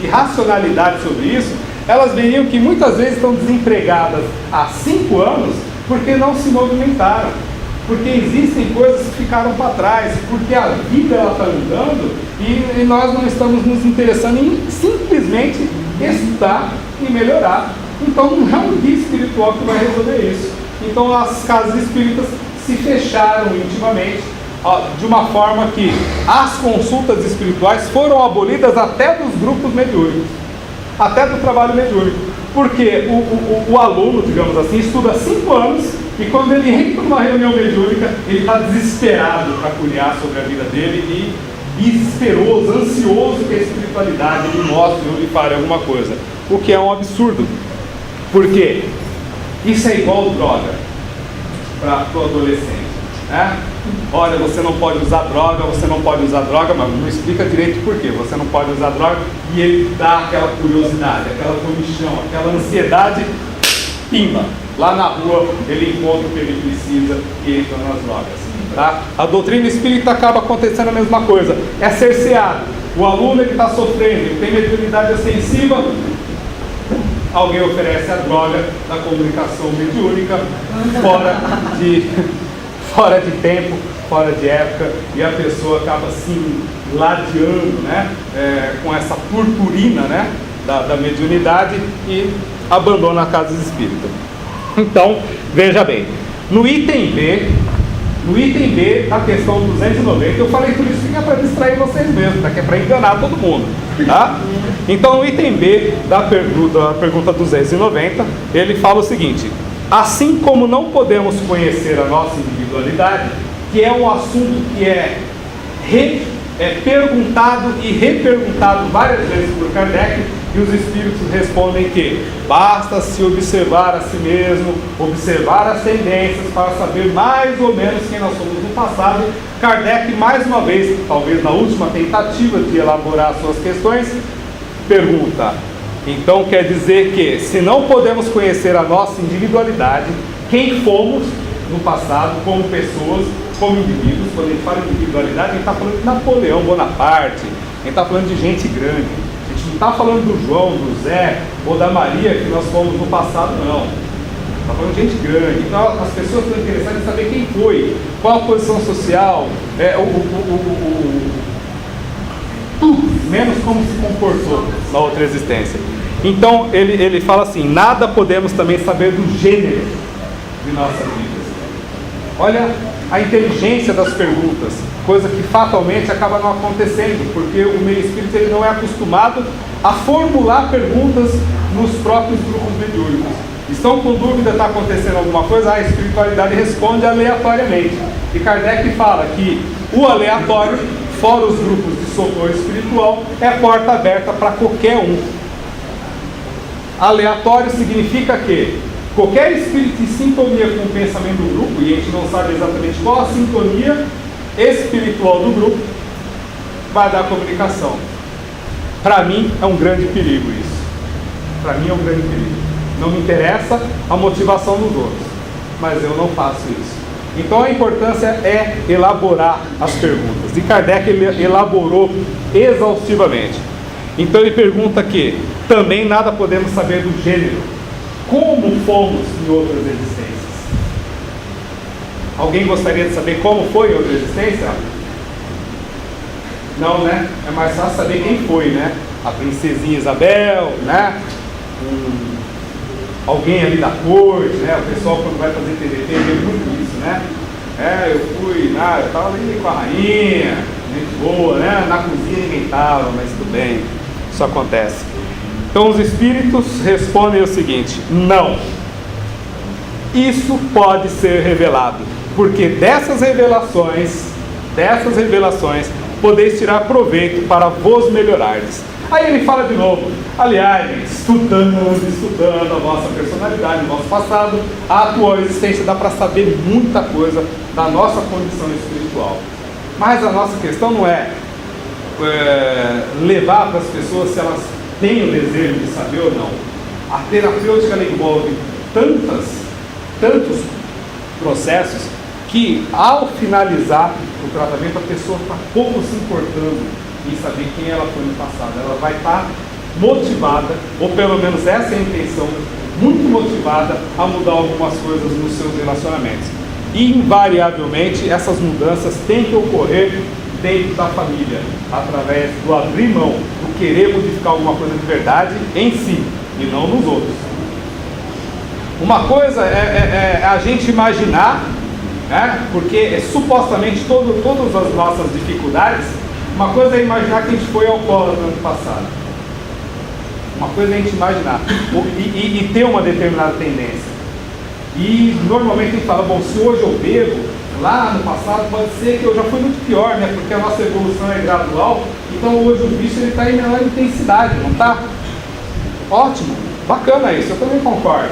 de racionalidade sobre isso, elas veriam que muitas vezes estão desempregadas há 5 anos porque não se movimentaram, porque existem coisas que ficaram para trás, porque a vida está andando e nós não estamos nos interessando em simplesmente estudar e melhorar. Então não é um guia espiritual que vai resolver isso. Então as casas espíritas se fecharam intimamente, de uma forma que as consultas espirituais foram abolidas até dos grupos mediúnicos, até do trabalho mediúnico. Porque o aluno, digamos assim, estuda 5 anos e quando ele entra numa reunião mediúnica, ele está desesperado para cunhar sobre a vida dele e desesperoso, ansioso que a espiritualidade lhe mostre ou lhe fale alguma coisa. O que é um absurdo. Por quê? Isso é igual droga para o adolescente, né? Olha, você não pode usar droga, mas não explica direito por quê. Você não pode usar droga e ele dá aquela curiosidade, aquela comichão, aquela ansiedade, pimba, lá na rua ele encontra o que ele precisa e entra nas drogas, tá? A doutrina espírita acaba acontecendo a mesma coisa, é cerceado. O aluno está sofrendo, ele tem mediunidade ostensiva, alguém oferece a droga da comunicação mediúnica fora de tempo, fora de época, e a pessoa acaba assim ladeando, né, com essa purpurina, né, da mediunidade e abandona a casa espírita. Então, veja bem, no item B, a questão 290, eu falei tudo isso que é para distrair vocês mesmos, tá? Que é para enganar todo mundo, tá? Então, no item B da pergunta 290, ele fala o seguinte: assim como não podemos conhecer a nossa individualidade, que é um assunto que é perguntado e reperguntado várias vezes por Kardec, e os espíritos respondem que basta se observar a si mesmo, observar as tendências para saber mais ou menos quem nós somos no passado. Kardec, mais uma vez, talvez na última tentativa de elaborar suas questões, pergunta: então quer dizer que se não podemos conhecer a nossa individualidade, quem fomos no passado, como pessoas, como indivíduos? Quando a gente fala de individualidade, a gente está falando de Napoleão Bonaparte, a gente está falando de gente grande, a gente não está falando do João, do Zé ou da Maria que nós fomos no passado, não. Está falando de gente grande. Então as pessoas estão interessadas em saber quem foi, qual a posição social, tudo, menos como se comportou na outra existência. Então ele fala assim: nada podemos também saber do gênero de nossas vidas. Olha a inteligência das perguntas, coisa que fatalmente acaba não acontecendo, porque o meio espírita ele não é acostumado a formular perguntas nos próprios grupos mediúnicos. Estão com dúvida, está acontecendo alguma coisa? A espiritualidade responde aleatoriamente. E Kardec fala que o aleatório, fora os grupos de socorro espiritual, é porta aberta para qualquer um. Aleatório significa que qualquer espírito em sintonia com o pensamento do grupo, e a gente não sabe exatamente qual a sintonia espiritual do grupo, vai dar comunicação. Para mim é um grande perigo isso. Para mim é um grande perigo. Não me interessa a motivação dos outros, mas eu não faço isso. Então a importância é elaborar as perguntas. E Kardec ele elaborou exaustivamente. Então ele pergunta aqui: também nada podemos saber do gênero. Como fomos em outras existências? Alguém gostaria de saber como foi em outra existência? Não, né? É mais fácil saber quem foi, né? A princesinha Isabel, né? Alguém ali da corte, né? O pessoal quando vai fazer TDT vê muito isso, né? Eu estava ali com a rainha, gente boa, né? Na cozinha ninguém estava, mas tudo bem, isso acontece. Então os espíritos respondem o seguinte: não, isso pode ser revelado, porque dessas revelações, podeis tirar proveito para vos melhorardes. Aí ele fala de novo: aliás, estudando a vossa personalidade, o nosso passado, a atual existência, dá para saber muita coisa da nossa condição espiritual. Mas a nossa questão não é levar para as pessoas se elas têm o desejo de saber ou não. A terapêutica ela envolve tantos processos que, ao finalizar o tratamento, a pessoa está pouco se importando em saber quem ela foi no passado. Ela vai estar motivada, ou pelo menos essa é a intenção, muito motivada a mudar algumas coisas nos seus relacionamentos. E invariavelmente essas mudanças têm que ocorrer dentro da família, através do abrir mão, do querer modificar alguma coisa de verdade em si e não nos outros. Uma coisa é a gente imaginar, né, porque supostamente todas as nossas dificuldades, uma coisa é imaginar que a gente foi alcoólatra no ano passado. Uma coisa é a gente imaginar e ter uma determinada tendência. E normalmente a gente fala: bom, se hoje eu bebo, lá no passado pode ser que eu já fui muito pior, né? Porque a nossa evolução é gradual, então hoje o vício está em menor intensidade, não está? Ótimo, bacana isso, eu também concordo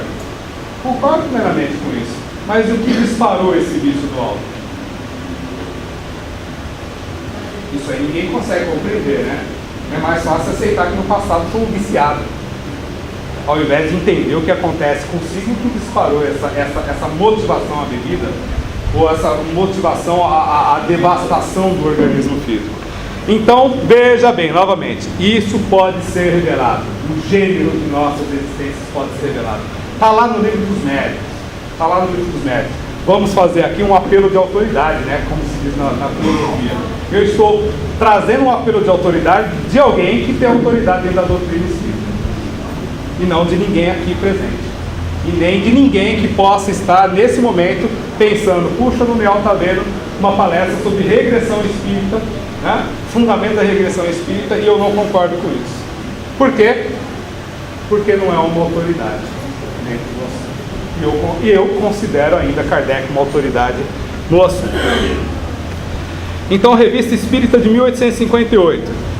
plenamente com isso. Mas o que disparou esse vício do álcool? Isso aí ninguém consegue compreender, né? É mais fácil aceitar que no passado foi um viciado, ao invés de entender o que acontece consigo e o que disparou essa motivação à bebida, ou essa motivação à devastação do organismo físico. Então, veja bem, novamente, isso pode ser revelado. O gênero de nossas existências pode ser revelado. Está lá no livro dos médiuns. Vamos fazer aqui um apelo de autoridade, né? Como se diz na filosofia. Eu estou trazendo um apelo de autoridade de alguém que tem autoridade dentro da doutrina espírita, e não de ninguém aqui presente. E nem de ninguém que possa estar nesse momento pensando: puxa, no Miau está vendo uma palestra sobre regressão espírita, né? Fundamento da regressão espírita, e eu não concordo com isso. Por quê? Porque não é uma autoridade dentro do assunto. E eu considero ainda Kardec uma autoridade no assunto. Então, Revista Espírita de 1858.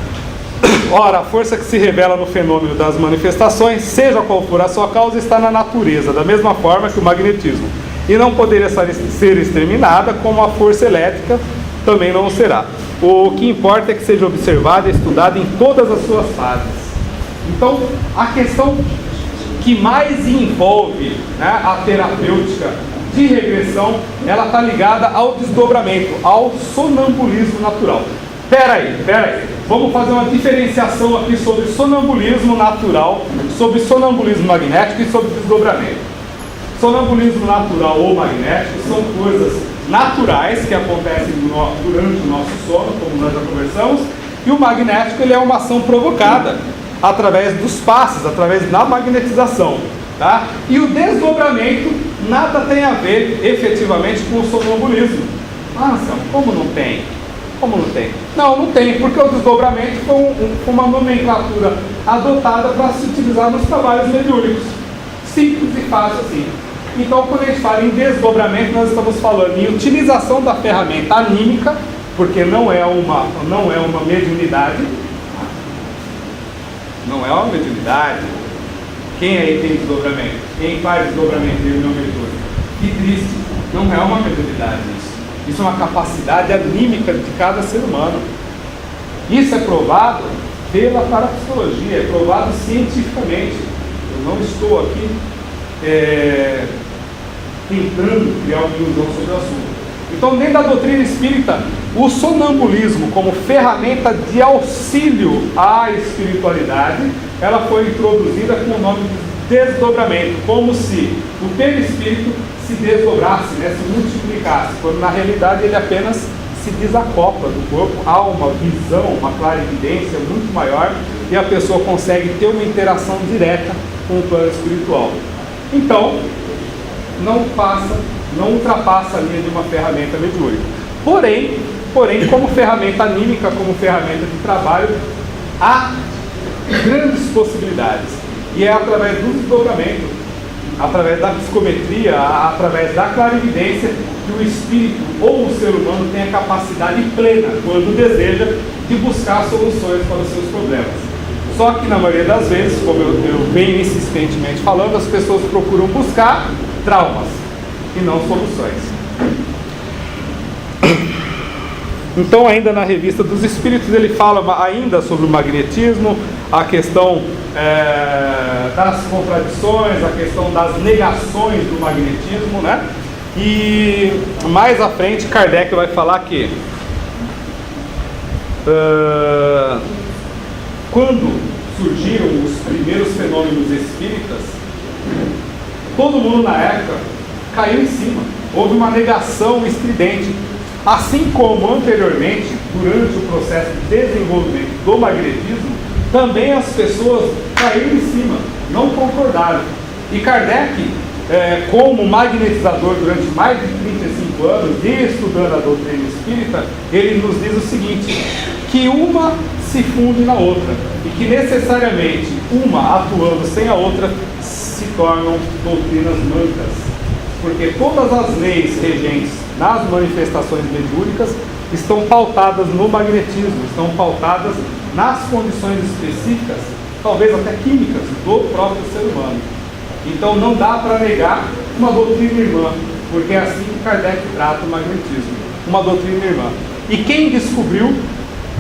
Ora, a força que se revela no fenômeno das manifestações, seja qual for a sua causa, está na natureza, da mesma forma que o magnetismo. E não poderia ser exterminada, como a força elétrica também não o será. O que importa é que seja observada e estudada em todas as suas fases. Então, a questão que mais envolve, né, a terapêutica de regressão, ela está ligada ao desdobramento, ao sonambulismo natural. Peraí, vamos fazer uma diferenciação aqui sobre sonambulismo natural, sobre sonambulismo magnético e sobre desdobramento. Sonambulismo natural ou magnético são coisas naturais que acontecem durante o nosso sono, como nós já conversamos, e o magnético ele é uma ação provocada através dos passes, através da magnetização, tá? E o desdobramento nada tem a ver efetivamente com o sonambulismo. Ah, como não tem? Como não tem? Não tem, porque o desdobramento foi uma nomenclatura adotada para se utilizar nos trabalhos mediúnicos. Simples e fácil assim. Então, quando a gente fala em desdobramento, nós estamos falando em utilização da ferramenta anímica, porque não é uma mediunidade. Não é uma mediunidade. Quem aí tem desdobramento? Quem faz desdobramento e não mediúnico? Que triste. Não é uma mediunidade isso. Isso é uma capacidade anímica de cada ser humano. Isso é provado pela parapsicologia, é provado cientificamente. Eu não estou aqui tentando criar uma ilusão sobre o assunto. Então, dentro da doutrina espírita, o sonambulismo como ferramenta de auxílio à espiritualidade, ela foi introduzida com o nome de desdobramento, como se o perispírito se desdobrasse, né, se multiplicasse, quando na realidade ele apenas se desacopla do corpo, há uma visão, uma clarividência muito maior e a pessoa consegue ter uma interação direta com o plano espiritual. Então, não ultrapassa a linha de uma ferramenta mediúnica. Porém, como ferramenta anímica, como ferramenta de trabalho, há grandes possibilidades. E é através do desdobramento, através da psicometria, através da clarividência, que o espírito ou o ser humano tem a capacidade plena, quando deseja, de buscar soluções para os seus problemas. Só que na maioria das vezes, como eu venho insistentemente falando, as pessoas procuram buscar traumas e não soluções. Então, ainda na Revista dos Espíritos, ele fala ainda sobre o magnetismo, a questão das contradições, a questão das negações do magnetismo, né? E mais à frente, Kardec vai falar que quando surgiram os primeiros fenômenos espíritas, todo mundo na época caiu em cima. Houve uma negação estridente. Assim como anteriormente, durante o processo de desenvolvimento do magnetismo, também as pessoas caíram em cima, não concordaram. E Kardec, como magnetizador durante mais de 35 anos e estudando a doutrina espírita, ele nos diz o seguinte, que uma se funde na outra e que necessariamente uma atuando sem a outra se tornam doutrinas mancas, porque todas as leis regentes nas manifestações mediúnicas estão pautadas no magnetismo, estão pautadas nas condições específicas, talvez até químicas, do próprio ser humano. Então não dá para negar uma doutrina irmã, porque é assim que Kardec trata o magnetismo, uma doutrina irmã. E quem descobriu,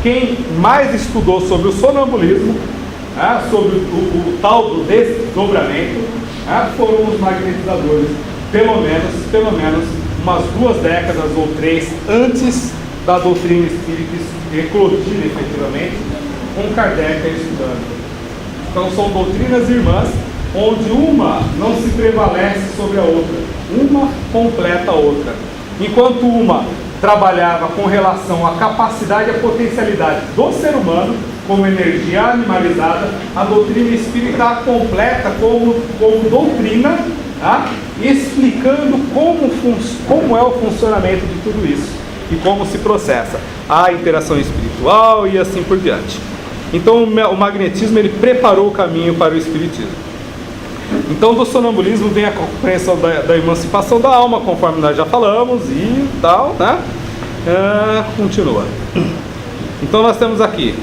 quem mais estudou sobre o sonambulismo, sobre o tal do desdobramento, foram os magnetizadores, pelo menos umas 2 décadas ou 3 antes da doutrina espírita eclodir efetivamente, com Kardec estudando. Então são doutrinas irmãs, onde uma não se prevalece sobre a outra, uma completa a outra. Enquanto uma trabalhava com relação à capacidade e à potencialidade do ser humano, como energia animalizada, a doutrina espírita completa como doutrina, explicando como é o funcionamento de tudo isso e como se processa a interação espiritual e assim por diante. Então o magnetismo ele preparou o caminho para o espiritismo. Então do sonambulismo vem a compreensão da emancipação da alma, conforme nós já falamos e tal, né? Continua. Então nós temos aqui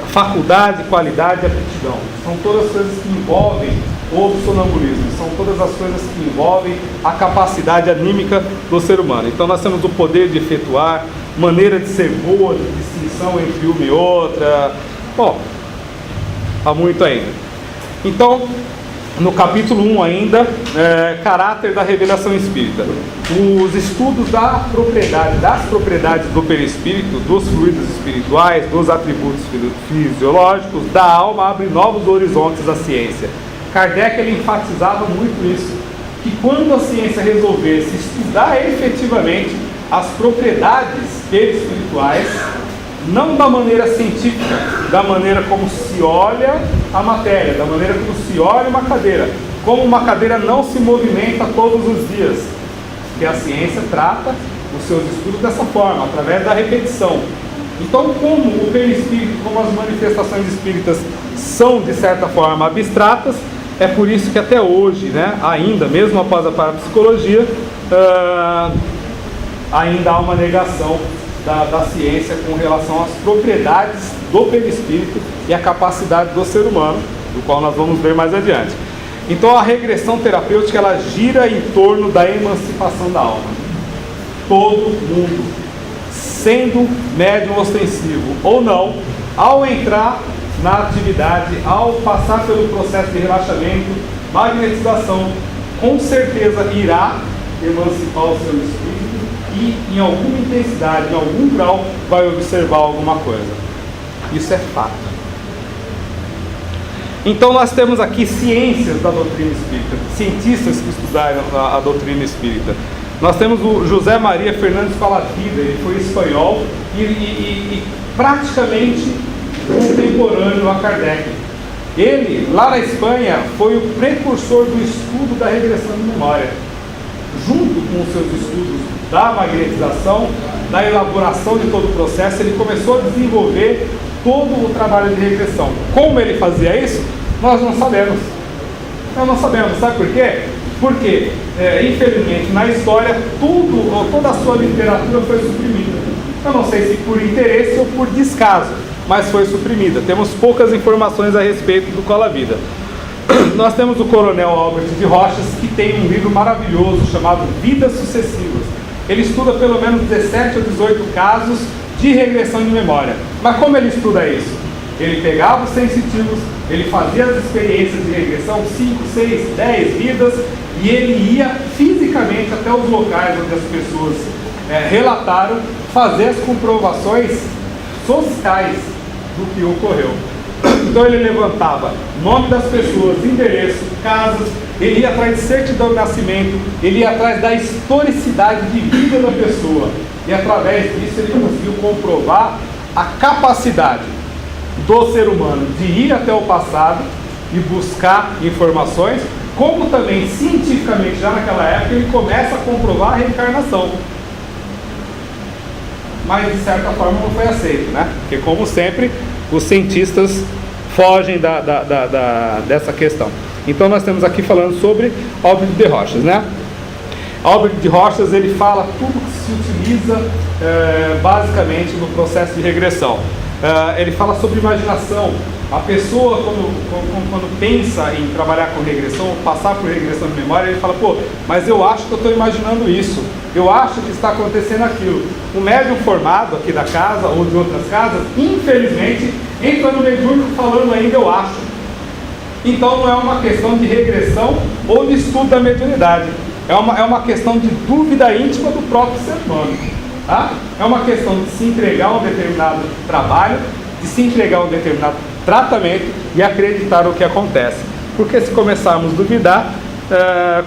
faculdade, qualidade e aptidão. São todas as coisas que envolvem o sonambulismo. São todas as coisas que envolvem a capacidade anímica do ser humano. Então nós temos o poder de efetuar, maneira de ser boa, de distinção entre uma e outra. Bom, há muito ainda. Então, no capítulo 1 ainda, caráter da revelação espírita. Os estudos das propriedades do perispírito, dos fluidos espirituais, dos atributos fisiológicos, da alma, abrem novos horizontes à ciência. Kardec ele enfatizava muito isso, que quando a ciência resolvesse estudar efetivamente as propriedades perispirituais, não da maneira científica, da maneira como se olha a matéria, da maneira como se olha uma cadeira, como uma cadeira não se movimenta todos os dias, que a ciência trata os seus estudos dessa forma, através da repetição. Então, como o perispírito, como as manifestações espíritas são de certa forma abstratas, é por isso que até hoje, né, ainda, mesmo após a parapsicologia, ainda há uma negação da ciência com relação às propriedades do perispírito e a capacidade do ser humano, do qual nós vamos ver mais adiante. Então a regressão terapêutica ela gira em torno da emancipação da alma. Todo mundo, sendo médium ostensivo ou não, ao entrar na atividade, ao passar pelo processo de relaxamento, magnetização, com certeza irá emancipar o seu espírito e em alguma intensidade, em algum grau, vai observar alguma coisa. Isso é fato. Então nós temos aqui ciências da doutrina espírita, cientistas que estudaram a doutrina espírita. Nós temos o José Maria Fernandes Palavida, ele foi espanhol e praticamente contemporâneo a Kardec. Ele, lá na Espanha, foi o precursor do estudo da regressão de memória. Junto com os seus estudos da magnetização, da elaboração de todo o processo, ele começou a desenvolver todo o trabalho de regressão. Como ele fazia isso? Nós não sabemos. Nós não sabemos. Sabe por quê? Porque, infelizmente, na história, toda a sua literatura foi suprimida. Eu não sei se por interesse ou por descaso, mas foi suprimida. Temos poucas informações a respeito do Colavida. Nós temos o Coronel Albert de Rochas, que tem um livro maravilhoso chamado Vidas Sucessivas. Ele estuda pelo menos 17 ou 18 casos de regressão de memória. Mas como ele estuda isso? Ele pegava os sensitivos, ele fazia as experiências de regressão, 5, 6, 10 vidas, e ele ia fisicamente até os locais onde as pessoas relataram, fazer as comprovações sociais do que ocorreu. Então ele levantava nome das pessoas, endereço, casas, ele ia atrás de certidão de nascimento, ele ia atrás da historicidade de vida da pessoa. E através disso ele conseguiu comprovar a capacidade do ser humano de ir até o passado e buscar informações, como também cientificamente já naquela época ele começa a comprovar a reencarnação. Mas de certa forma não foi aceito, né? Porque como sempre os cientistas fogem dessa questão. Então nós temos aqui falando sobre Albert de Rochas, né? Albert de Rochas ele fala tudo que se utiliza basicamente no processo de regressão. Ele fala sobre imaginação. A pessoa quando pensa em trabalhar com regressão, passar por regressão de memória, ele fala, pô, mas eu acho que eu estou imaginando isso, eu acho que está acontecendo aquilo. O médium formado aqui da casa ou de outras casas, infelizmente, entra no mediúnico falando ainda eu acho. Então não é uma questão de regressão ou de estudo da mediunidade, é uma questão de dúvida íntima do próprio ser humano, tá? É uma questão de se entregar a um determinado trabalho, de se entregar a um determinado tratamento e acreditar no que acontece. Porque se começarmos a duvidar,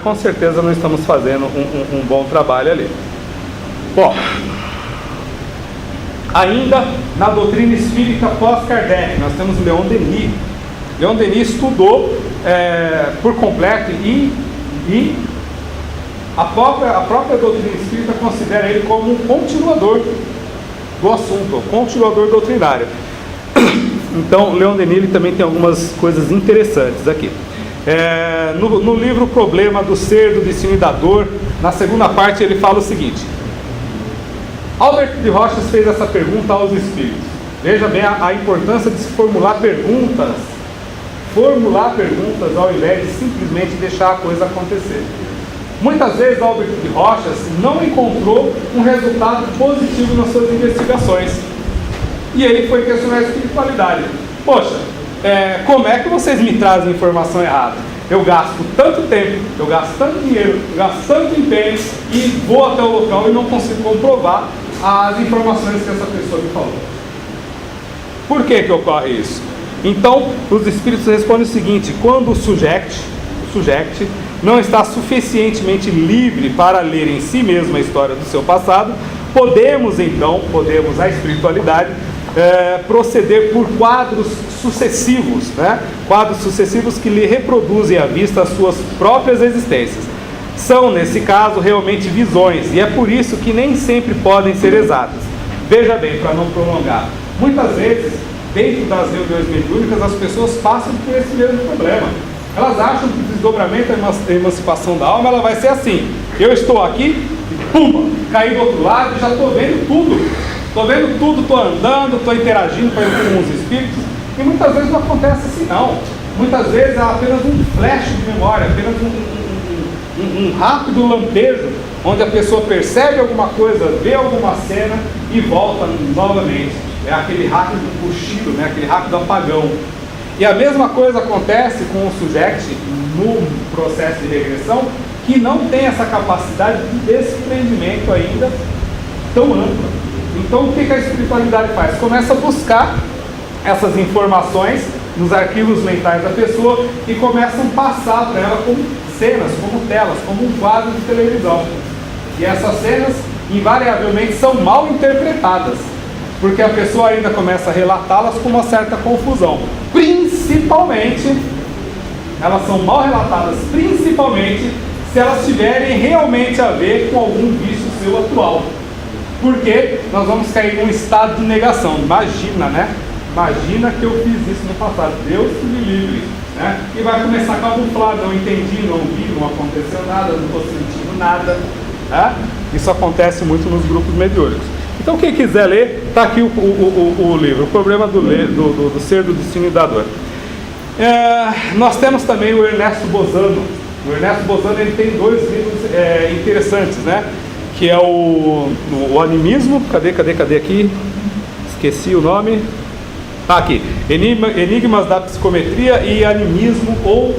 com certeza não estamos fazendo um bom trabalho ali. Bom, ainda na doutrina espírita pós-Kardec, nós temos Leon Denis. Leon Denis estudou por completo e a própria doutrina espírita considera ele como um continuador do assunto, um continuador doutrinário. Então, Leon Denis ele também tem algumas coisas interessantes aqui. No livro O Problema do Ser, do Destino e da Dor, na segunda parte ele fala o seguinte: Albert de Rochas fez essa pergunta aos espíritos. Veja bem a importância de se formular perguntas. Formular perguntas ao invés de simplesmente deixar a coisa acontecer. Muitas vezes Albert de Rochas não encontrou um resultado positivo nas suas investigações. E ele foi questionar a espiritualidade. Poxa, como é que vocês me trazem informação errada? Eu gasto tanto tempo, eu gasto tanto dinheiro, eu gasto tanto empenho e vou até o local e não consigo comprovar as informações que essa pessoa me falou. Por que ocorre isso? Então, os espíritos respondem o seguinte: quando o sujeito não está suficientemente livre para ler em si mesmo a história do seu passado, podemos, a espiritualidade, proceder por quadros sucessivos, né? Quadros sucessivos que lhe reproduzem à vista as suas próprias existências. São, nesse caso, realmente visões, e é por isso que nem sempre podem ser exatas. Veja bem, para não prolongar, muitas vezes, dentro das reuniões mediúnicas, as pessoas passam por esse mesmo problema. Elas acham que o desdobramento, a emancipação da alma, ela vai ser assim: eu estou aqui e pumba, caí do outro lado e já estou vendo tudo. Estou andando, estou interagindo com os espíritos, e muitas vezes não acontece assim não. Muitas vezes é apenas um flash de memória, apenas um rápido lampejo, onde a pessoa percebe alguma coisa, vê alguma cena e volta novamente. É aquele rápido cochilo, né? Aquele rápido apagão. E a mesma coisa acontece com o sujeito no processo de regressão, que não tem essa capacidade de desprendimento ainda tão ampla. Então, o que a espiritualidade faz? Começa a buscar essas informações nos arquivos mentais da pessoa e começam a passar para ela como cenas, como telas, como um quadro de televisão. E essas cenas, invariavelmente, são mal interpretadas, porque a pessoa ainda começa a relatá-las com uma certa confusão. Principalmente, elas são mal relatadas, principalmente se elas tiverem realmente a ver com algum vício seu atual. Porque nós vamos cair num estado de negação. Imagina, né? Imagina que eu fiz isso no passado. Deus que me livre, né? E vai começar a camuflar. Não entendi, não vi, não aconteceu nada, não estou sentindo nada, né? Isso acontece muito nos grupos mediúnicos. Então, quem quiser ler, está aqui o livro, O Problema do Ser, do Destino e da Dor. Nós temos também o Ernesto Bozano. O Ernesto Bozano, ele tem dois livros interessantes, né? Que é o Animismo. Cadê aqui? Esqueci o nome. Aqui. Enigmas da Psicometria e Animismo ou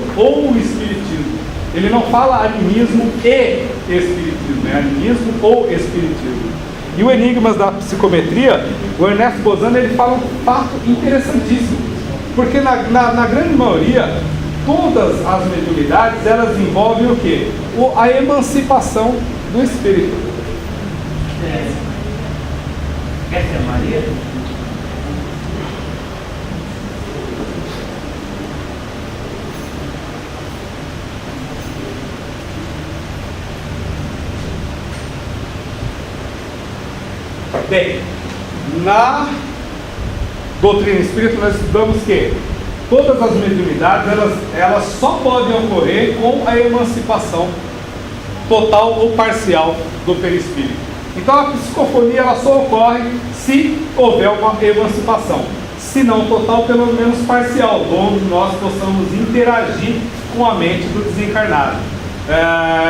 Espiritismo. Ele não fala animismo e espiritismo, é animismo ou espiritismo. E o Enigmas da Psicometria, o Ernesto Bozano, ele fala um fato interessantíssimo. Porque na grande maioria, todas as mediunidades, elas envolvem o quê? A emancipação do espírito. Essa é a Maria? Bem, na doutrina espírita nós estudamos que todas as mediunidades, elas só podem ocorrer com a emancipação total ou parcial do perispírito. Então a psicofonia, ela só ocorre se houver uma emancipação, se não total, pelo menos parcial, onde nós possamos interagir com a mente do desencarnado.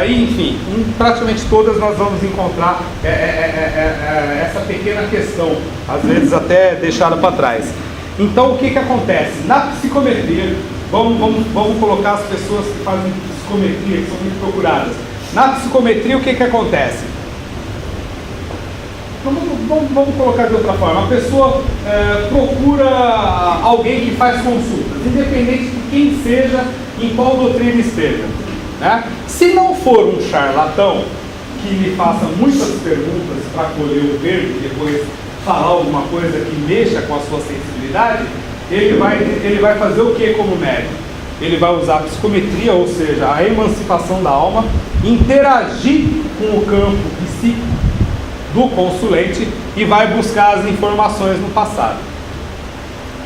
Enfim, em praticamente todas nós vamos encontrar essa pequena questão, às vezes até deixada para trás. Então o que acontece? Na psicometria, vamos colocar as pessoas que fazem psicometria, que são muito procuradas. Na psicometria, o que acontece? Vamos colocar de outra forma. A pessoa procura alguém que faz consultas, independente de quem seja, em qual doutrina esteja, né? Se não for um charlatão que lhe faça muitas perguntas para colher o verde e depois falar alguma coisa que mexa com a sua sensibilidade, ele vai fazer o que como médium? Ele vai usar a psicometria, ou seja, a emancipação da alma, interagir com o campo psíquico do consulente e vai buscar as informações no passado.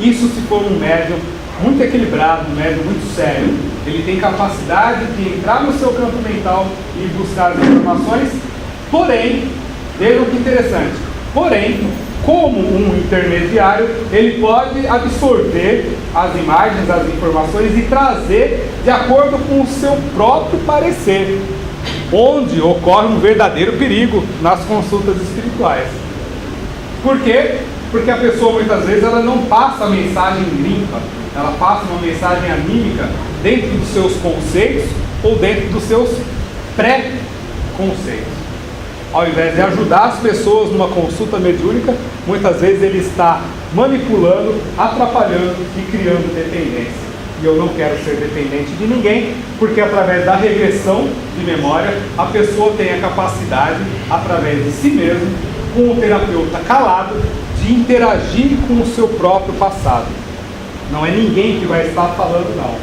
Isso se for um médium muito equilibrado, um médium muito sério. Ele tem capacidade de entrar no seu campo mental e buscar as informações, porém, vejam que interessante, Porém, como um intermediário, ele pode absorver as imagens, as informações e trazer de acordo com o seu próprio parecer, onde ocorre um verdadeiro perigo nas consultas espirituais. Por quê? Porque a pessoa muitas vezes ela não passa a mensagem limpa, ela passa uma mensagem anímica dentro dos seus conceitos ou dentro dos seus pré-conceitos. Ao invés de ajudar as pessoas numa consulta mediúnica, muitas vezes ele está manipulando, atrapalhando e criando dependência. E eu não quero ser dependente de ninguém, porque através da regressão de memória, a pessoa tem a capacidade, através de si mesmo, com o terapeuta calado, de interagir com o seu próprio passado. Não é ninguém que vai estar falando, não.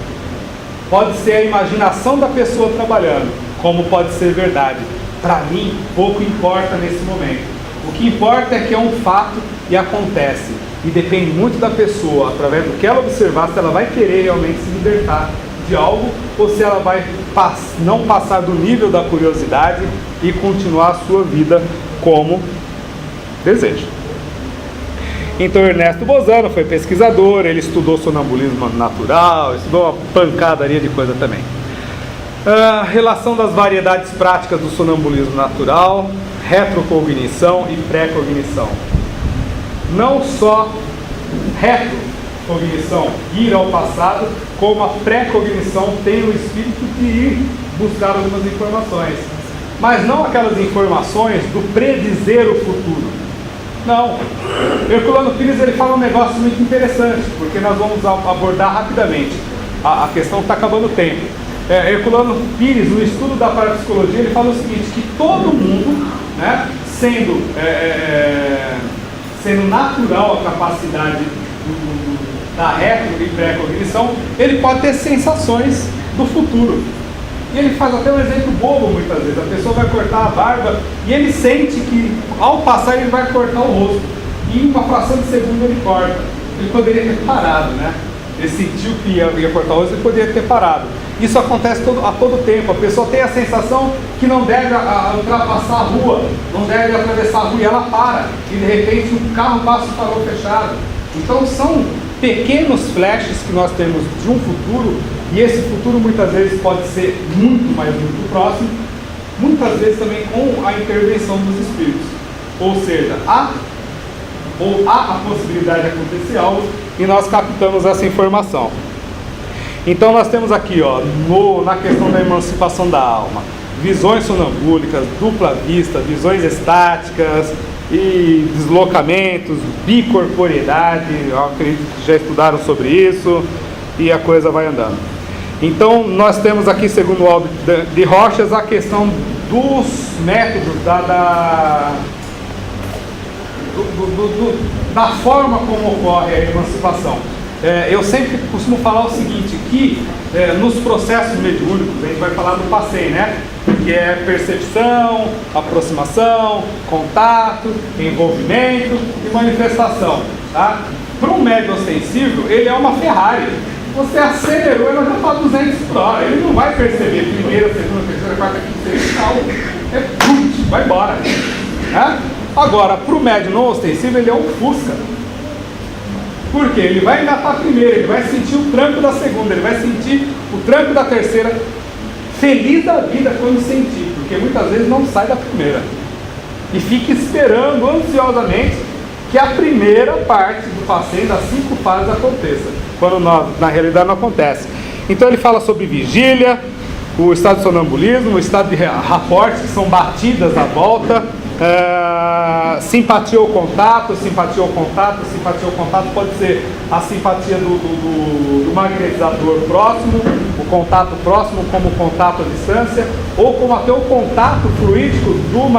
Pode ser a imaginação da pessoa trabalhando, como pode ser verdade. Para mim, pouco importa nesse momento. O que importa é que é um fato e acontece. E depende muito da pessoa, através do que ela observar, se ela vai querer realmente se libertar de algo, ou se ela vai não passar do nível da curiosidade e continuar a sua vida como deseja. Então Ernesto Bozano foi pesquisador, ele estudou sonambulismo natural, estudou uma pancadaria de coisa também. A relação das variedades práticas do sonambulismo natural, retrocognição e pré-cognição. Não só retrocognição, ir ao passado, como a pré-cognição tem o espírito de ir buscar algumas informações. Mas não aquelas informações do predizer o futuro. Não. Herculano Pires ele fala um negócio muito interessante, porque nós vamos abordar rapidamente. A questão está acabando o tempo. Herculano Pires, no estudo da parapsicologia, ele fala o seguinte, que todo mundo, né, sendo natural a capacidade da retro e pré-cognição, ele pode ter sensações do futuro. E ele faz até um exemplo bobo muitas vezes. A pessoa vai cortar a barba e ele sente que ao passar ele vai cortar o rosto. E em uma fração de segundo ele corta. Ele poderia ter parado, né? Ele sentiu que ia cortar o rosto, ele poderia ter parado. Isso acontece a todo tempo. A pessoa tem a sensação que não deve ultrapassar a rua, não deve atravessar a rua e ela para. E de repente o carro passa o farol fechado. Então são pequenos flashes que nós temos de um futuro. E esse futuro muitas vezes pode ser muito próximo, muitas vezes também com a intervenção dos espíritos. Ou seja, há a possibilidade de acontecer algo e nós captamos essa informação. Então nós temos aqui, na questão da emancipação da alma, visões sonambúlicas, dupla vista, visões estáticas e deslocamentos, bicorporeidade, eu acredito que já estudaram sobre isso e a coisa vai andando. Então, nós temos aqui, segundo o Aldo de Rochas, a questão dos métodos, da forma como ocorre a emancipação. Eu sempre costumo falar o seguinte, que nos processos mediúnicos, a gente vai falar do passeio, né? Que é percepção, aproximação, contato, envolvimento e manifestação. Tá? Para um médium ostensível, ele é uma Ferrari. Você acelerou, ela já está 200 por hora. Ele não vai perceber primeira, segunda, terceira, quarta, quinta, sexta, vai embora. Né? Agora, para o médium não ostensivo, ele é um Fusca. Por quê? Ele vai engatar a primeira, ele vai sentir o tranco da segunda, ele vai sentir o tranco da terceira. Feliz da vida quando sentir, porque muitas vezes não sai da primeira. E fica esperando ansiosamente que a primeira parte do passeio das 5 fases aconteça, quando na realidade não acontece. Então ele fala sobre vigília, o estado de sonambulismo, o estado de raporte, que são batidas à volta, simpatia ou contato. Simpatia ou contato pode ser a simpatia do magnetizador próximo, o contato próximo como contato à distância, ou como até o contato fluídico do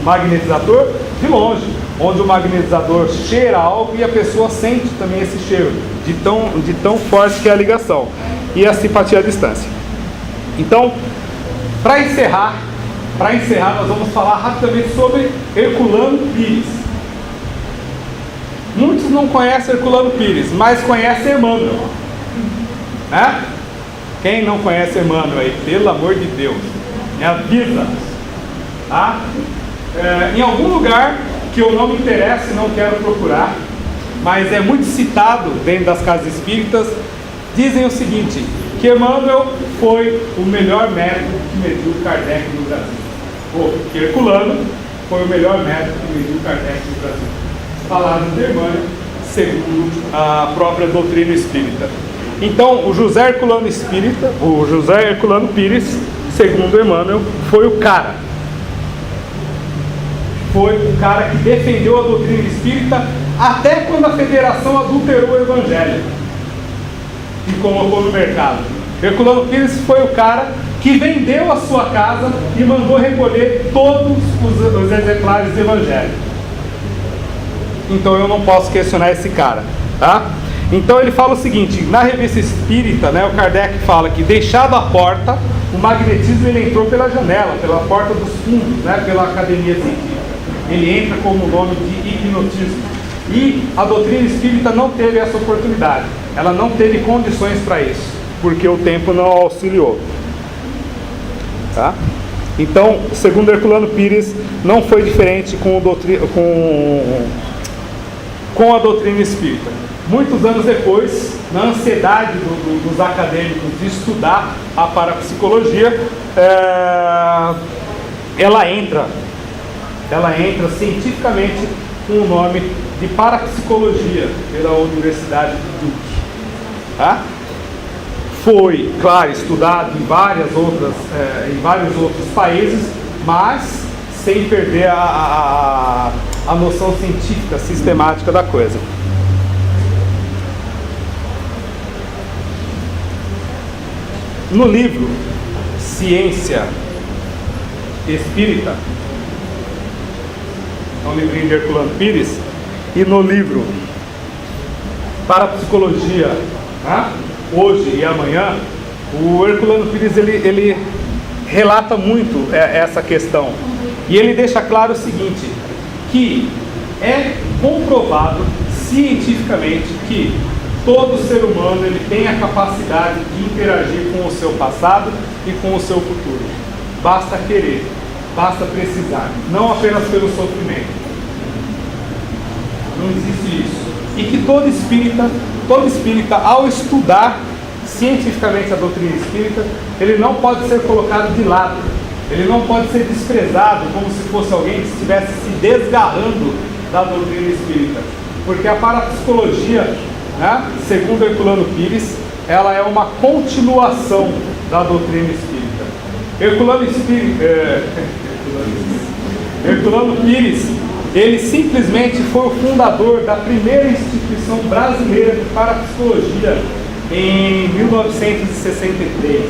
magnetizador de longe, onde o magnetizador cheira algo e a pessoa sente também esse cheiro, de tão forte que é a ligação, e a simpatia à distância. Então, para encerrar, nós vamos falar rapidamente sobre Herculano Pires. Muitos não conhecem Herculano Pires, mas conhecem Emmanuel. Né? Quem não conhece Emmanuel aí, pelo amor de Deus, me avisa. Tá? Em algum lugar que eu não me interesso e não quero procurar, mas é muito citado dentro das casas espíritas, dizem o seguinte, que Emmanuel foi o melhor médico que mediu Kardec no Brasil. Ou que Herculano foi o melhor médico que mediu Kardec no Brasil. Palavras de Emmanuel, segundo a própria doutrina espírita. Então, o José Herculano Espírita, o José Herculano Pires, segundo Emmanuel, foi o cara. Foi o cara que defendeu a doutrina espírita até quando a federação adulterou o evangelho e colocou no mercado. Herculano Pires foi o cara que vendeu a sua casa e mandou recolher todos os exemplares do evangelho. Então eu não posso questionar esse cara, tá? Então ele fala o seguinte, na revista espírita, né, o Kardec fala que deixado a porta, o magnetismo ele entrou pela janela, pela porta dos fundos, né, pela academia científica. Ele entra como nome de hipnotismo. E a doutrina espírita não teve essa oportunidade. Ela não teve condições para isso, porque o tempo não auxiliou. Tá? Então, segundo Herculano Pires, não foi diferente com a doutrina espírita. Muitos anos depois, na ansiedade dos acadêmicos de estudar a parapsicologia, ela entra cientificamente com o nome de parapsicologia pela Universidade de Duke. Tá? Foi, claro, estudado em vários outros países, mas sem perder a noção científica, sistemática da coisa. No livro Ciência Espírita, é um livrinho de Herculano Pires, e no livro Parapsicologia, né? Hoje e Amanhã, o Herculano Pires ele relata muito essa questão, e ele deixa claro o seguinte, que é comprovado cientificamente que todo ser humano ele tem a capacidade de interagir com o seu passado e com o seu futuro. Basta querer, basta precisar, não apenas pelo sofrimento. Não existe isso. E que todo espírita, ao estudar cientificamente a doutrina espírita, ele não pode ser colocado de lado. Ele não pode ser desprezado como se fosse alguém que estivesse se desgarrando da doutrina espírita. Porque a parapsicologia, né, segundo Herculano Pires, ela é uma continuação da doutrina espírita. Herculano Pires, ele simplesmente foi o fundador da primeira instituição brasileira de parapsicologia em 1963,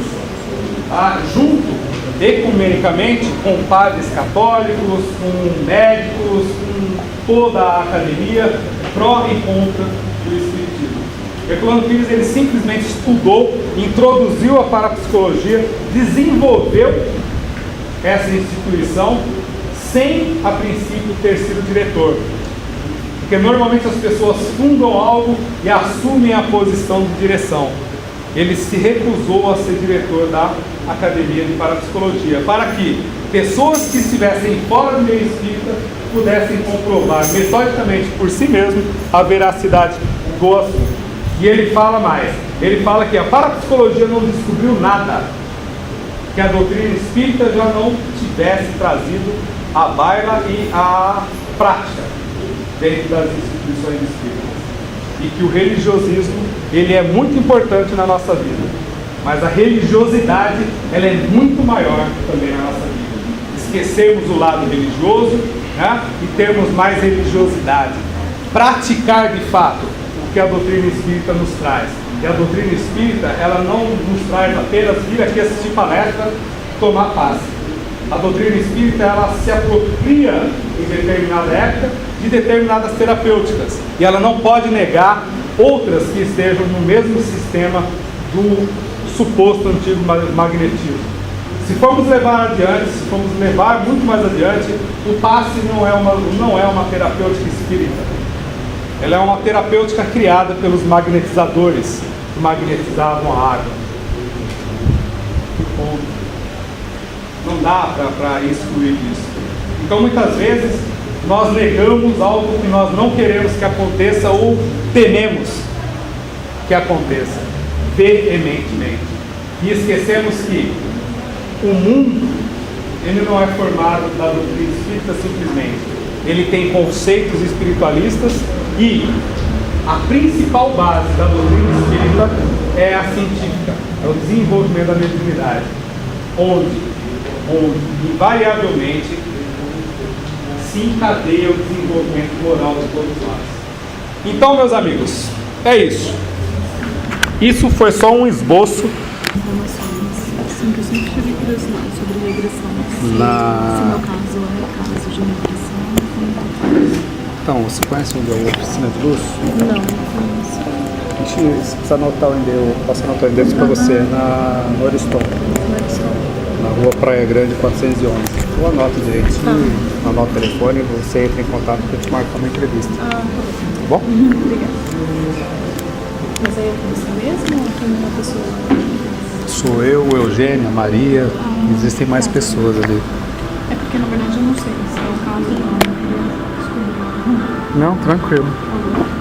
junto ecumenicamente com padres católicos, com médicos, com toda a academia, pró e contra do espiritismo. Herculano Pires ele simplesmente estudou, introduziu a parapsicologia, desenvolveu essa instituição sem, a princípio, ter sido diretor. Porque normalmente as pessoas fundam algo e assumem a posição de direção. Ele se recusou a ser diretor da Academia de Parapsicologia, para que pessoas que estivessem fora do meio espírita pudessem comprovar metodicamente por si mesmo a veracidade do assunto. E ele fala mais, ele fala que a parapsicologia não descobriu nada que a doutrina espírita já não tivesse trazido à baila e à prática dentro das instituições espíritas. E que o religiosismo, ele é muito importante na nossa vida, mas a religiosidade, ela é muito maior também na nossa vida. Esquecermos o lado religioso, né, e termos mais religiosidade. Praticar de fato o que a doutrina espírita nos traz. E a doutrina espírita, ela não nos traz apenas vir aqui assistir palestra, tomar passe. A doutrina espírita, ela se apropria em determinada época de determinadas terapêuticas. E ela não pode negar outras que estejam no mesmo sistema do suposto antigo magnetismo. Se formos levar adiante, se formos levar muito mais adiante, o passe não é uma terapêutica espírita. Ela é uma terapêutica criada pelos magnetizadores que magnetizavam a água. Não dá para excluir isso. Então, muitas vezes, nós negamos algo que nós não queremos que aconteça ou tememos que aconteça veementemente. E esquecemos que o mundo, ele não é formado da doutrina espírita simplesmente. Ele tem conceitos espiritualistas e a principal base da doutrina espírita é a científica, é o desenvolvimento da mediunidade, onde invariavelmente se encadeia o desenvolvimento moral de todos nós. Então, meus amigos, é isso. Isso foi só um esboço. Assim, que eu sempre tive curiosidade sobre regressão. Se meu caso é caso de regressão. Então, você conhece onde é a oficina de luz? Não conheço. A gente precisa anotar o endereço, eu posso anotar o endereço para você, no Ariston, na rua Praia Grande 411. Eu anoto direitinho, anoto o telefone, você entra em contato para te marcar uma entrevista. Tá bom? Obrigada. Mas aí é você mesmo ou tem uma pessoa? Sou eu, Eugênia, Maria, existem mais pessoas ali. É porque na verdade eu não sei se é o caso ou não. Não, tranquilo. Tá bom.